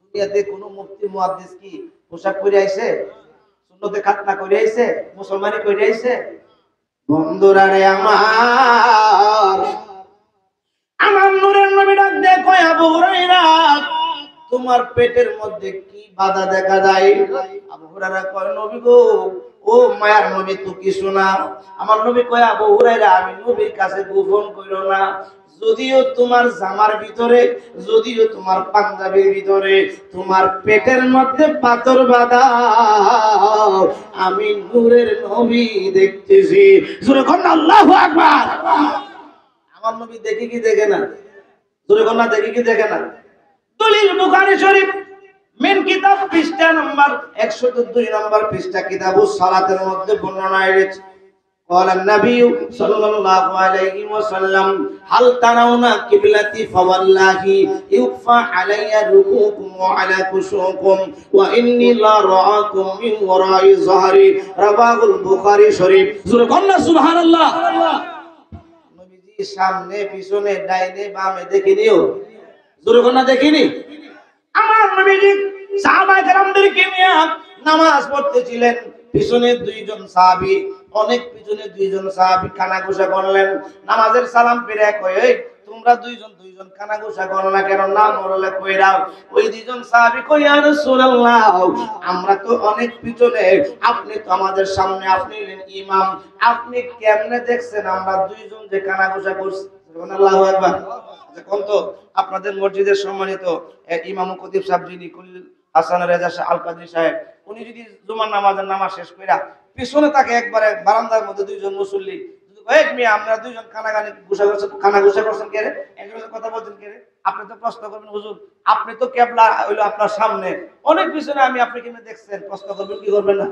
দুনিয়াতে কোন মুফতি মুহাদ্দিস কি পোশাক পরে আইছে? সুন্নতে খাতনা করে আইছে? মুসলমানি করে আইছে? বন্ধুরা রে আমার নূরের নবী ডাক দিয়ে কয়, আবু হুরায়রা, তোমার পেটের মধ্যে কি বাধা দেখা যায়? আবু হুরায়রা কয়, নবী গো, ও মায়ার নবী, তো কিছু না। আমার নবী কয়, আবু হুরায়রা, আমি নবীর কাছে গোপন কইরো না, যদিও তোমার জামার ভিতরে, যদিও তোমার পাঞ্জাবির ভিতরে তোমার পেটের মধ্যে পাথর বাঁধা, আমি নূরের নবী দেখতেছি। জোরে কোন আল্লাহু আকবার। আমার নবী দেখে কি দেখে না? জোরে কোন না, দেখে কি দেখে না? দলিল বুখারী শরীফ মেন কিতাব পৃষ্ঠা নাম্বার 102 নম্বর পৃষ্ঠা, কিতাবুস সালাতের মধ্যে বর্ণনা এসেছে। قال النبي صلى الله عليه وسلم هل ترون قبلتي فوالله يخفى علي ركوعكم وعلى خشوعكم واني لا راكم من وراء ظهري رواه البخاري শরীফ। জোরে বলুন সুবহানাল্লাহ। নবীজি সামনে পিছনে ডাইনে বামে দেখিনিও? জোরে বলুন না, দেখিনি? আমার নবীজি সাহাবায়ে কেরামদেরকে নিয়ে নামাজ পড়তেছিলেন, পিছনে দুইজন সাহাবী, অনেক পিছনে দুইজন সাহাবী কানাঘুষা করলেন। নামাজের সালাম ফিরে কয়, এই তোমরা দুইজন কানাঘুষা করো না কেন? না মরলে কইরাও। ওই দুইজন সাহাবী কই, ইয়া রাসূলুল্লাহ, আমরা তো অনেক পিছনে, আপনি তো আমাদের সামনে, আপনি হলেন ইমাম, আপনি কেমনে দেখছেন আমরা দুইজন যে কানাঘুষা করছি? আল্লাহু আকবার। আচ্ছা কোন তো, আপনাদের মসজিদের সম্মানিত ইমাম ও খতিব সাহেব যিনি কুল হাসান রেজা আল কাদরি সাহেব, উনি যদি জুমার নামাজ শেষ কইরা পিছনে তাকে একবারে বারান্দার মধ্যে দুইজন মুসল্লি, এক মেয়ে আমরা দুইজন কানাঘুষা করছেন কে রে, একজনের কথা বলছেন কে রে, আপনি তো প্রশ্ন করবেন, হুজুর আপনি তো কিবলা হইলো আপনার সামনে, অনেক পিছনে, আমি আপনি কেমনে দেখছেন? প্রশ্ন করবেন কি করবেন না?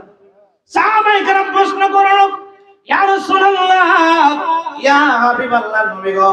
সাহাবায়ে কেরাম প্রশ্ন করলো, ইয়া রাসূলুল্লাহ, ইয়া হাবিবাল্লাহ, নবী গো,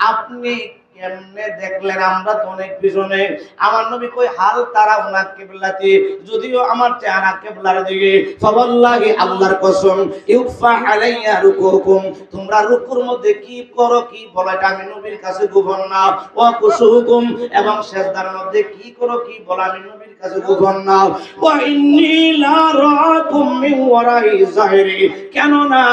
আপনি কেমনে দেখলেন? আমরা তো অনেক পিছনে। আমার নবী কই, হাল তারা ওনা কিবলাতি, যদিও আমার চেহারা কিবলার দিকে, ফাওয়াল্লাহি, আল্লাহর কসম, ইউফা আলাইয়া রুকুকুম, তোমরা রুকুর মধ্যে কি করো কি বলো এটা আমি নবীর কাছে গোপন না। ওয়া কুসুকুম, এবং সিজদার মধ্যে কি করো কি বলো আমি নবীর কাছে গোপন না। ওয়া ইন্নী লা রাকুম মিন ওয়ারাই যাহরি, কেন না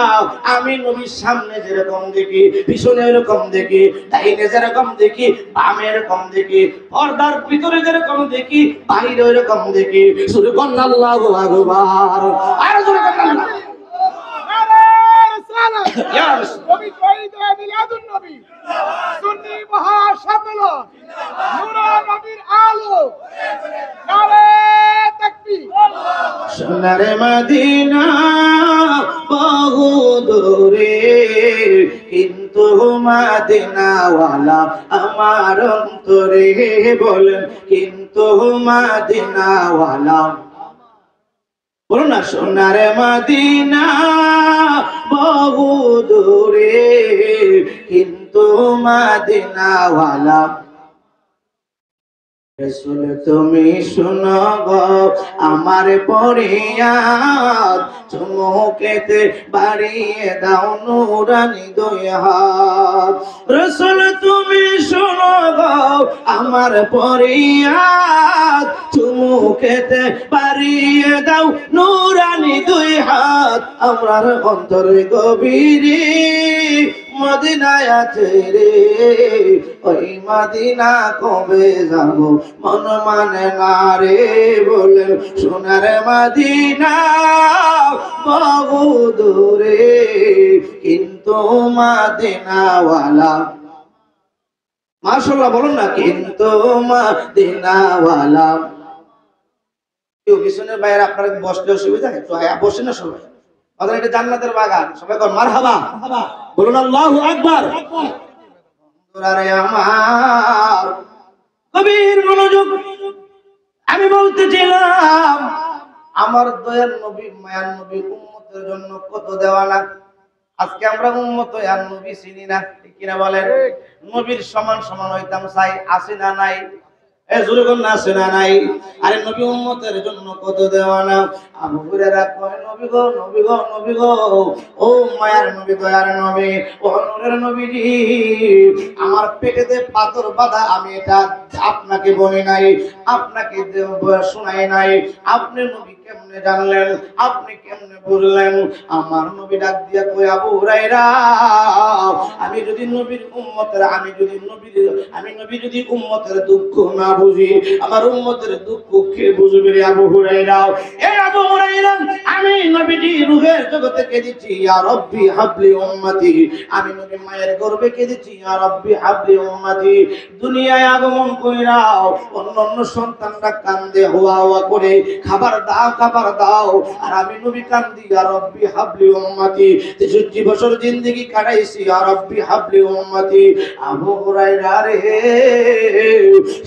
আমি নবীর সামনে যেরকম দেখি, পিছনে এরকম দেখি, ডাইনে যেরকম দেখি, বামে এরকম দেখি, পর্দার ভিতরে যেরকম দেখি, বাইরে এরকম দেখি। সুবহানাল্লাহ, আল্লাহু আকবার। আর জোরে বলেন না। পবিত্র ঈদে মিলাদুন নবী, সুন্নি মহাসম্মেলন, নূরে নবীর আলো, নারে তাকবীর। সোনার মদিনা বহু দূরে, কিন্তু মদিনাওয়ালা আমার অন্তরে। বলেন কিন্তু মদিনাওয়ালা, বলুন না। সোনার মদিনা বহু দূরে, কিন্তু মদিনাওয়ালা। রাসূল তুমি শুনো গো আমার ফরিয়াদ, চুমুকেতে বাড়িয়ে দাও নুরানি দুই হাত। রাসূল তুমি শুনো গো আমার ফরিয়াদ, চুমুকেতে বাড়িয়ে দাও নুরানি দুই হাত। আমরার অন্তরে গভীরে মদিনায় আছে রে, ওই মদিনা কবে যাব মন মানে না রে। বলেন সোনার মদিনা বহু দূরে, কিন্তু মদিনাওয়ালা। মাশাআল্লাহ বলুন না, কিন্তু মদিনাওয়ালা। কেউ পিছনের বাইরে আপনার বসলে অসুবিধা, একটু বসে না সবাই। আমাদের এটা জান্নাতের বাগান, সবাই কর মারহাবা, বলুন আল্লাহু আকবার। আরে আমার কবির মনোযোগ, আমি বলতেছিলাম আমার দয়ার নবী, মায়ার নবী উম্মতের জন্য কত দেওয়ানা। আজকে আমরা উম্মত আর নবী চিনি না, ঠিক কিনা বলেন? নবীর সমান সমান হইতাম চাই, আছে না নাই? আছে না নাই? আরে নবী উম্মতের জন্য কত দেওয়ানা। আবু হুরায়রা কয় নবী গো, নবী গো, নবী গো, ও মায়ার নবী, দয়ার নবী, ও নূরের নবীজি, আমার পেটেতে পাথর বাঁধা, আমি এটা আপনাকে বলি নাই, আপনাকে শোনাই নাই। আপনি নবী কেমনে জানলেন, আপনি কেমনে বুঝলেন? আমার নবী ডাক দিয়া কই আবু হুরায়রা, আমি যদি নবীর উম্মতের, আমি নবী যদি উম্মতের দুঃখ না বুঝি, আমার উম্মতের দুঃখ কে বুঝবে রে আবু হুরায়রা? এ আবু হুরায়রা, আমি নবীজি রূহের জগতে কেঁদেছি, ইয়া রাব্বি হাবলি উম্মতি। আমি নবী মায়ের গর্ভে কেঁদেছি, ইয়া রাব্বি হাবলি উম্মতি। দুনিয়ায় আগমন কইরাও অন্যান্য সন্তানরা কান্দে হুয়া হুয়া করে, খাবার দাও, খাবার দাও, আর আমি নবী কান্দি, ইয়া রাব্বি হাবলি উম্মতি। 63 বছর জিন্দেগি কাটাইছি, ইয়া রাব্বি হাবলি উম্মতি। আবু হুরায়রা রে,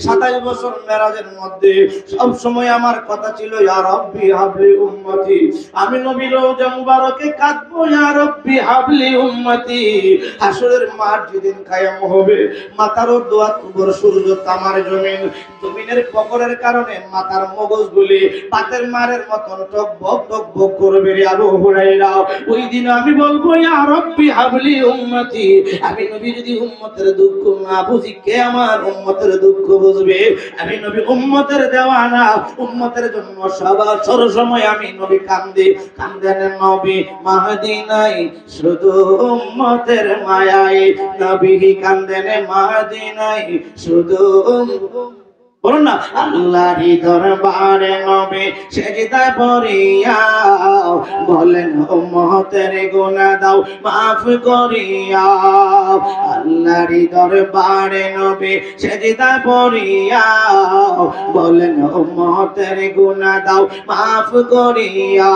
27 বছর মেরাজের মধ্যে সব সময় আমার কথা ছিল, ইয়া রাব্বি হাবলি উম্মতি। আমি নবী রওজা মুবারকে কাঁদবো, ইয়া রাব্বি হাবলি উম্মতি। হাসরের মাঠ যেদিন কায়েম হবে, মাথার দোয়া কুবর সূর্য তামার জমিন, জমিনের পকরের কারণে মাথার মগজগুলি পাতের মারের মতন টকবক টকবক করবে রে আবু হুরায়রা। ওই দিন আমি বলবো, ইয়া রাব্বি হাবলি উম্মতি। আমি নবী যদি উম্মতের দুঃখ না বুঝি, কে আমার উম্মতের দুঃখ বুঝবে? আমি নবী উম্মতের দেওয়ানা, উম্মতের জন্য সব সময় আমি নবী কান্দে। কান্দেন নবী মদিনায় শুধু উম্মতের মায়ায়, নবী কান্দেন মদিনায় শুধু। বলুন না, আল্লাহর দরবারে নবী সেজদায় পড়িয়া বলেন উম্মতের গুনাহ দাও মাফ করিয়া। আল্লাহর দরবারে নবী সেজদায় পড়িয়া বলেন উম্মতের গুনাহ দাও মাফ করিয়া।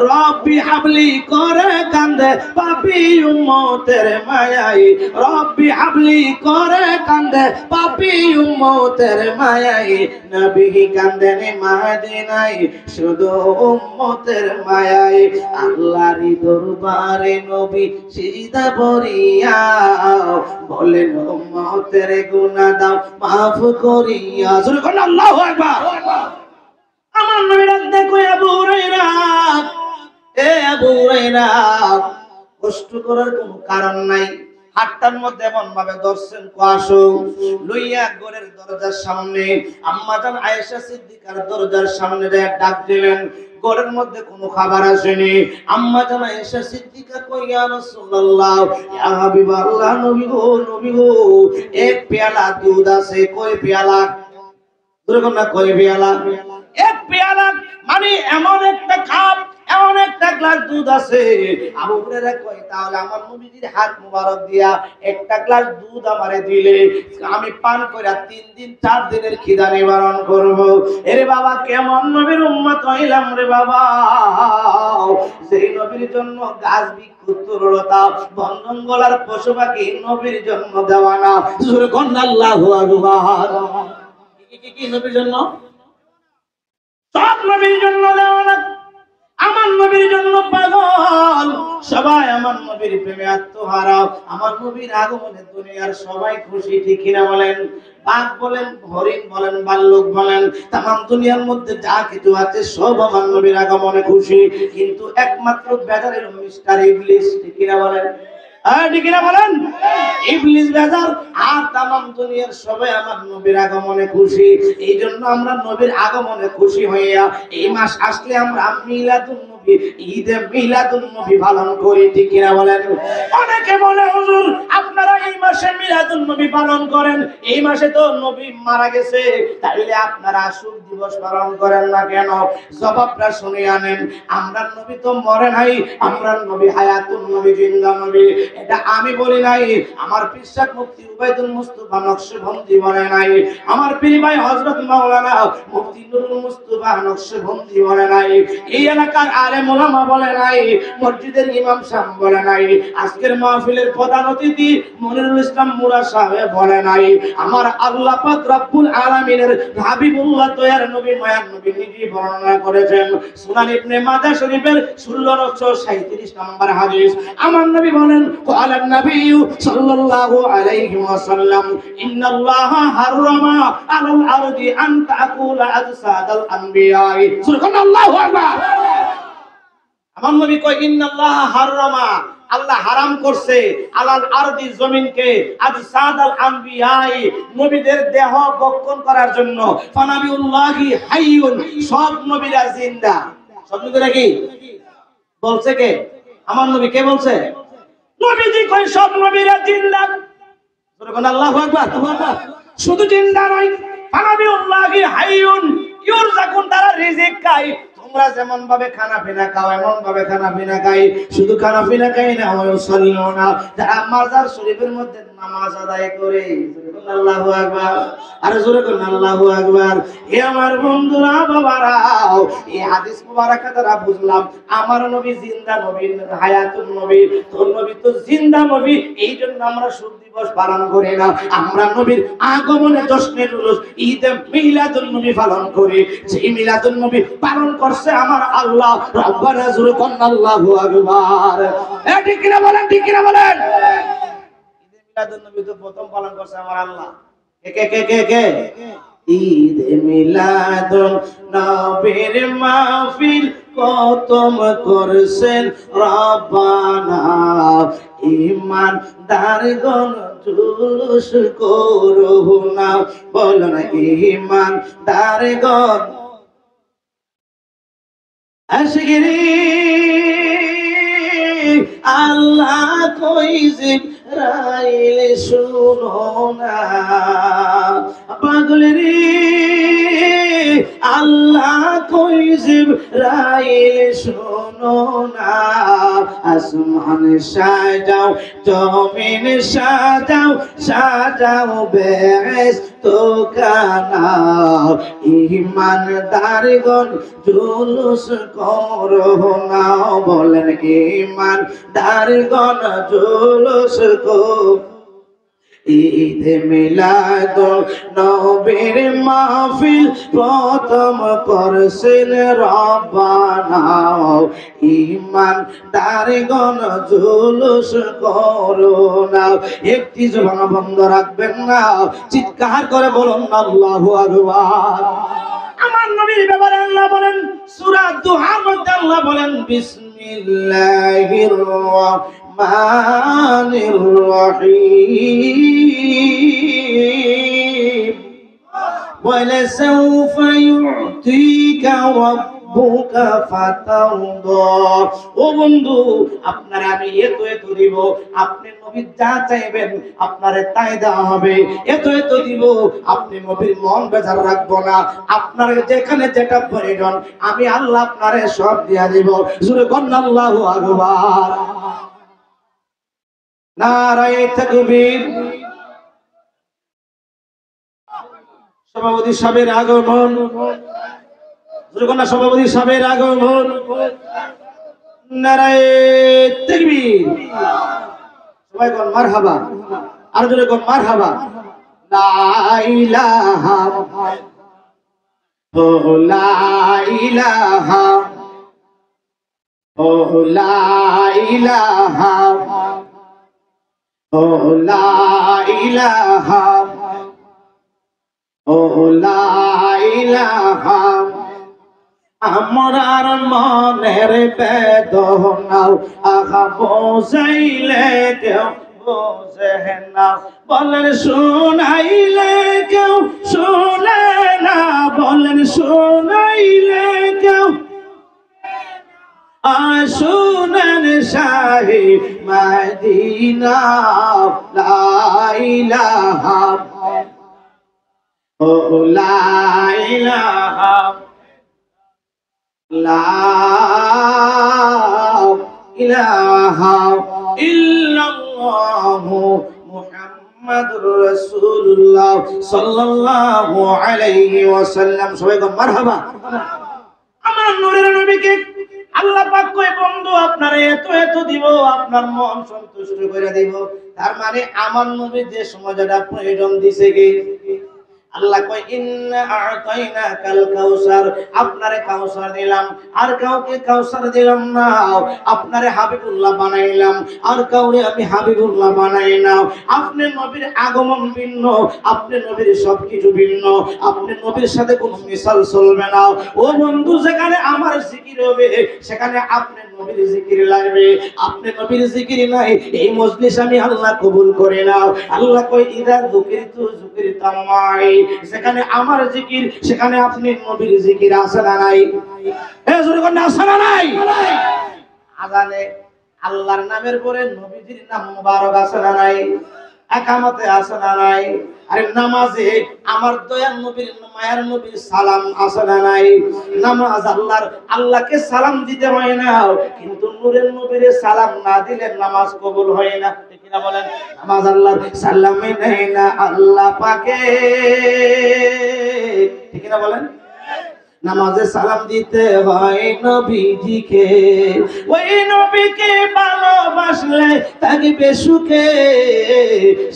রব্বি হাবলি করে কান্দে পাপী উম্মতের মায়ায়, রব্বি হাবলি করে কান্দে পাপী উম্মতের মায়ায়, নবী কান্দেন মদিনায় শুধু উম্মতের মায়ায়। আল্লাহর দরবারে নবী সিজদা পড়িয়া বলেন উম্মতের গুনাহ দাও মাফ করিয়া। জোরে বলেন আল্লাহু আকবার। আমার নবী ডাক দেখো, আবু হুরায়রা, এ আবু হুরায়রা, কষ্ট করার কোনো কারণ নাই। হাতটার মধ্যে এমন ভাবে ধরছেন আসো লইয়া ঘরের দরজার সামনে আম্মাজান আয়েশা সিদ্দিকার দরজার সামনে ডাক দিলেন। ঘরের মধ্যে কোনো খাবার আসেনি। আম্মাজান আয়েশা সিদ্দিকা কই ইয়া রাসূলুল্লাহ ইয়া হাবিবাল্লাহ নবী গো এক পেয়ালা দুধ আছে। কই পেয়ালা? দুরকম না, কই পেয়ালা? এক পেয়ালা মানে এমন একটা কাপ, এমন একটা গ্লাস দুধ আছে। আবু হুরায়রা কয় তাহলে আমার নবীজির হাত মোবারক দিয়া একটা গ্লাস দুধ আমারে দিলে আমি পান কইরা 3 দিন 4 দিনের খিদা নিবারণ করব। এরে বাবা কেমন নবীর উম্মত হইলাম রে বাবা, সেই নবীর জন্য গাছ বৃক্ষ তরুলতা বন জঙ্গল আর পশু পাখি নবীর জন্য দেওয়া না। জোরে কোন আল্লাহু আকবার। কি নবীর জন্য? সব নবীর জন্য দেওয়া না। আমার নবীর জন্য পাগল সবাই, আমার নবীর প্রেমে আত্মহারা, আমার নবীর আগমনে দুনিয়ার সবাই খুশি। ঠিক কিনা বলেন? বাঘ বলেন, হরিণ বলেন, ভাল্লুক বলেন, তামাম দুনিয়ার মধ্যে যা কিছু আছে সব আমার নবীর আগমনে খুশি। কিন্তু একমাত্র বেজারের মিস্টার ইবলিস। ঠিক কিনা বলেন? ঠিক কিনা বলেন? ইবলিস বেজার আর তামাম দুনিয়ার সবাই আমার নবীর আগমনে খুশি। এই জন্য আমরা নবীর আগমনে খুশি হইয়া এই মাস আসলে আমরা মিলাদুন নবী, ঈদে মিলাদুন নবী পালন করি। ঠিক কিনা বলেন? অনেকে বলে হুজুর আপনারা এই মাসে মিলাদুন নবী পালন করেন, এই মাসে তো নবী মারা গেছে, তাইলে আপনারা শোক দিবস পালন করেন না কেন? জবাবটা শুনে আনেন। আমরা নবী তো মরে নাই, আমরা নবী হায়াতুন নবী, জিন্দা নবী। এটা আমি বলি নাই, আমার পিসাব মুফতি উবাইদুল মুস্তাফা নকশবন্দি বলে নাই, আমার পীর ভাই হযরত মাওলানা মুফতি নুরুল মুস্তাফা নকশবন্দি বলে নাই, এই এলাকার আলেম ওলামা বলে নাই, মসজিদের ইমাম সাহেব বলে নাই, আজকের মাহফিলের প্রধান অতিথি মনিরুল ইসলাম মুরা সাহেব বলে নাই, আমার আল্লাহ পাক রব্বুল আলামিনের হাবিবুল্লাহ তৈয়ার নবী মায়ার নবী নিজে বর্ণনা করেছেন। সুনান ইবনে মাজাহ শরীফের 1637 নম্বর হাদিস। আমার নবী বলেন قال النبي صلى الله عليه وسلم إن الله حرم على الأرض أن تأكل أجساد الأنبياء سبحان الله أكبر। আমার নবী কয় ইন্নাল্লাহ হারামা, আল্লাহ হারাম করছে আলাল আরদি জমিনকে আজসাদাল আনবিয়াই নবীদের দেহ ভক্ষণ করার জন্য। ফানাবিউল্লাহি হাইয়ুন, সব নবীরা জিন্দা। সব নবীরা কি বলছে? কে? আমার নবী। কে বলছে? নবীজি কই সব নবীরা জিন্দা। সুবহান আল্লাহু আকবার। শুধু জিন্দা নয়, ফানাবিউল্লাহি হাইয়ুন ইউরযাকুন, তারা রিজিক খায়। তোমরা যেমন ভাবে খানা পিনা খাও এমন ভাবে খানা পিনা খাই। শুধু খানা পিনা খাই না, ওয়াসাল্লুনা, যারা মাজার শরীফের মধ্যে নামাজ আদায় করে। আল্লাহু আকবার। আর জোরে করুন আল্লাহু আকবার। হে আমার বন্ধুরা বাবারা, এই হাদিস মুবারাকা দ্বারা বুঝলাম আমার নবী জিন্দা নবী, হায়াতুন নবী। তোর নবী তো জিন্দা নবী, এই জন্য আমরা শোক দিবস পালন করি না, আমরা নবীর আগমনে জশ্নে জুলুস ঈদে মিলাদুন নবী পালন করি। সেই মিলাদুন নবী পালন করছে আমার আল্লাহ। রব্বানা জোরে কোন আল্লাহু আকবার। ঠিক কিনা বলেন? ঠিক কিনা বলেন? ঈদে মিলাদুন নবী তো প্রথম পালন করছে আমার আল্লাহ। কে কে কে কে? ঈদে মিলাদুন নবীর মাহফিল প্রথম করছেন রব্বানা, ঈমানদারগণ জুলুস করো না। বলো না ঈমানদারগণ। আশিগিরি আল্লাহ কই জিবরাইল শুনো না, পাগলেরি আল্লাহ কই জিবরাইল শুনো না। আসমান সাজাও, জমিন সাজাও, সাজাও বেহেশতো খানা, ঈমানদারগণ জুলুস করো না। বলেন ঈমানদারগণ জুলুস করো। ঈদে মিলাদুন নবীর মাহফিল প্রথম করছেন রব্বানা, ঈমানদারগণ জুলুস করো না। একটি জবান বন্ধ রাখবেন না, চিৎকার করে বলুন আল্লাহু আকবার। আমার নবীর ব্যাপারে আল্লাহ বলেন সূরা দুহার মধ্যে আল্লাহ বলেন বিসমিল্লাহির রহমানির রহিম ولسوف يعطيك ربك فترضى ও বন্ধু আপনারা আমি এত এত দিব আপনি নবী যা চাইবেন আপনারে তাই দেওয়া হবে এত এত দিব আপনি নবীর মন বেজার রাখবো না আপনার যেখানে যেটা প্রয়োজন আমি আল্লাহ আপনারে সব দিয়া দিব জোরে বলেন আল্লাহু আকবার নারায়ে তাকবীর সভাপতি সাহেবের আগমন জোরকন্যা সভাপতি সাহেবের আগমন নারায়ে তাকবীর সবাই কোন মারহাবা আর জোরে কোন মারহাবা লা ইলাহা ও লা ইলাহা ও লা ইলাহা ও লা ইলাহা ও লা ইলাহা আমরার মনের বেদনাও আহা বোঝাইলে কেউ বোঝে না বলেন শোনাইলে কেউ শোনে না বলেন শোনাইলে কেউ শুনেন শাহে মদিনা লা ইলাহা ও লা ইলাহা লা ইলাহা ইল্লাল্লাহু মুহাম্মাদুর রাসূলুল্লাহ সাল্লাল্লাহু আলাইহি ওয়াসাল্লাম সবাই বলেন মারহাবা আমার নূরের নবীকে আল্লাহ পাক কয় বন্ধু আপনারে এত এত দিব আপনার মন সন্তুষ্ট করে দিব তার মানে আমার নবী যে সময়টা প্রয়োজন দিছে কি আল্লাহ কয় ইন্না আ'তাইনাকাল কাউসার আপনারে কাউসার দিলাম আর কাউকে কাউসার দিলাম না আপনারে হাবিবুল্লাহ বানাইলাম আর কাউরে আমি হাবিবুল্লাহ বানাই না আপনি নবীর আগমন ভিন্ন আপনি নবীর সবকিছু ভিন্ন আপনি নবীর সাথে কোনো মিশাল চলবে না ও বন্ধু যেখানে আমার জিকির হবে সেখানে আপনি নবীর জিকির লাগবে আপনি নবীর জিকির নাই এই মজলিস আমি আল্লাহ কবুল করে নাও আল্লাহ কয় ইদা যুকিরতু যুকিরতাম মাই সেখানে আমার জিকির সেখানে আপনি নবীর জিকির আছে না নাই এ জোরে কোন আছে না নাই আযানে আল্লাহর নামের পরে নবীজির নাম মুবারক আছে না নাই একামতে আছে না নাই আরে নামাজে আমার দয়ার নবীর মায়ার নবীর সালাম আছে না নাই নামাজ আল্লাহকে সালাম দিতে হয় না কিন্তু নূরের নবীর সালাম না দিলে নামাজ কবুল হয় না ঠিক না বলেন নামাজ আল্লাহর সালামে নেই না আল্লাহ পাকে ঠিক না বলেন নামাজে সালাম দিতে হয় নবীজিকে ওই নবীকে ভালোবাসলে থাকবে সুখে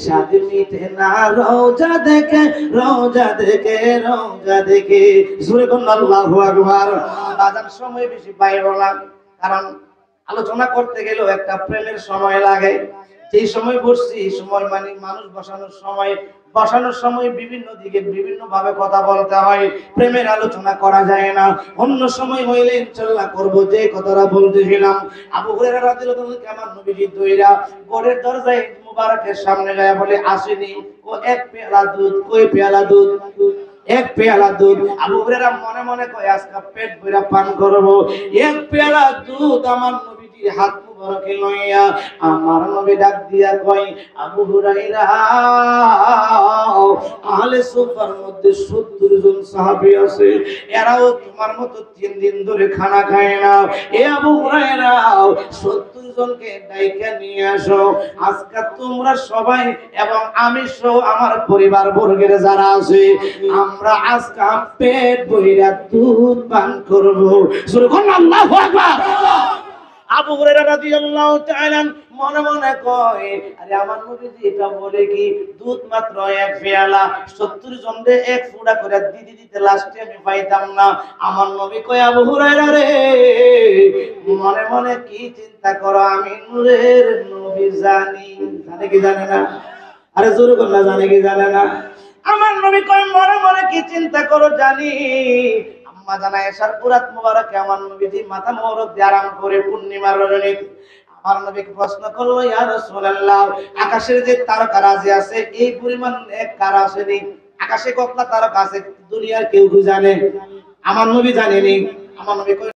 স্বাদ মিটে না রওজা দেখে রওজা দেখে রওজা দেখে জোরে কোন আল্লাহু আকবার বাজার সময় বেশি বাইরে না কারণ আলোচনা করতে গেলেও একটা প্রেমের সময় লাগে যেই সময় বসছি এই সময় মানে মানুষ বসানোর সময় বিভিন্ন দিকে বিভিন্ন ভাবে কথা বলতে হয় প্রেমের আলোচনা করা যায় না অন্য সময় হইলে ইনশাআল্লাহ করব যে কথাটা বলতেছিলাম আবু হুরায়রা রাদিয়াল্লাহু আনহু আমার নবীজি দইরা ঘরের দরজায় মুবারকের সামনে যায় বলে আসেনি ও এক পেয়ালা দুধ কই পেয়ালা দুধ এক পেয়ালা দুধ আবু হুরায়রা মনে মনে কয় আজকে পেট ভরে পান করব এক পেয়ালা দুধ আমার নবীজির হাত মুবারকে লইয়া আমার নবী ডাক দিয়া কয় আবু হুরায়রা আহলে সুফার মধ্যে 70 জন সাহাবী আছে এরাও তোমার মতো 3 দিন ধরে খানা খায় না এ আবু হুরায়রা 70 জনকে ডাইকা নিয়ে আসো আজকে তোমরা সবাই এবং আমি সহ আমার পরিবার বর্গের যারা আছে আমরা আজকে পেট ভরে দুধ পান করব সুবহানাল্লাহ আল্লাহু আকবার আবু হুরায়রা রাদিয়াল্লাহু তাআলা মনে মনে কয় আরে আমার নবীজি এটা বলে কি দুধ মাত্র এক পেয়ালা 70 জনকে এক ফুটা করে দিতে লাস্টে আমি পাইতাম না আমার নবী কয় আবু হুরায়রা রে মনে মনে কি চিন্তা করো আমি নূরের নবী জানি জানে কি জানে না আরে জোরে বল না জানে কি জানে না আমার নবী কয় মনে মনে কি চিন্তা করো জানি আম্মা জানা এশার পুরাত মুবারকে আমার নবীজি মাথা মোবারক দিয়ে আরাম করে পূর্ণিমার রজনীতে আর নবীকে প্রশ্ন করলো, ইয়া রাসূলুল্লাহ, আকাশের যে তারকারাজি আছে এই পরিমাণ এক কার আসেনি? আকাশে কতটা তারকা আছে দুনিয়ার কেউ কি জানে? আমার নবী জানেনি। আমার নবী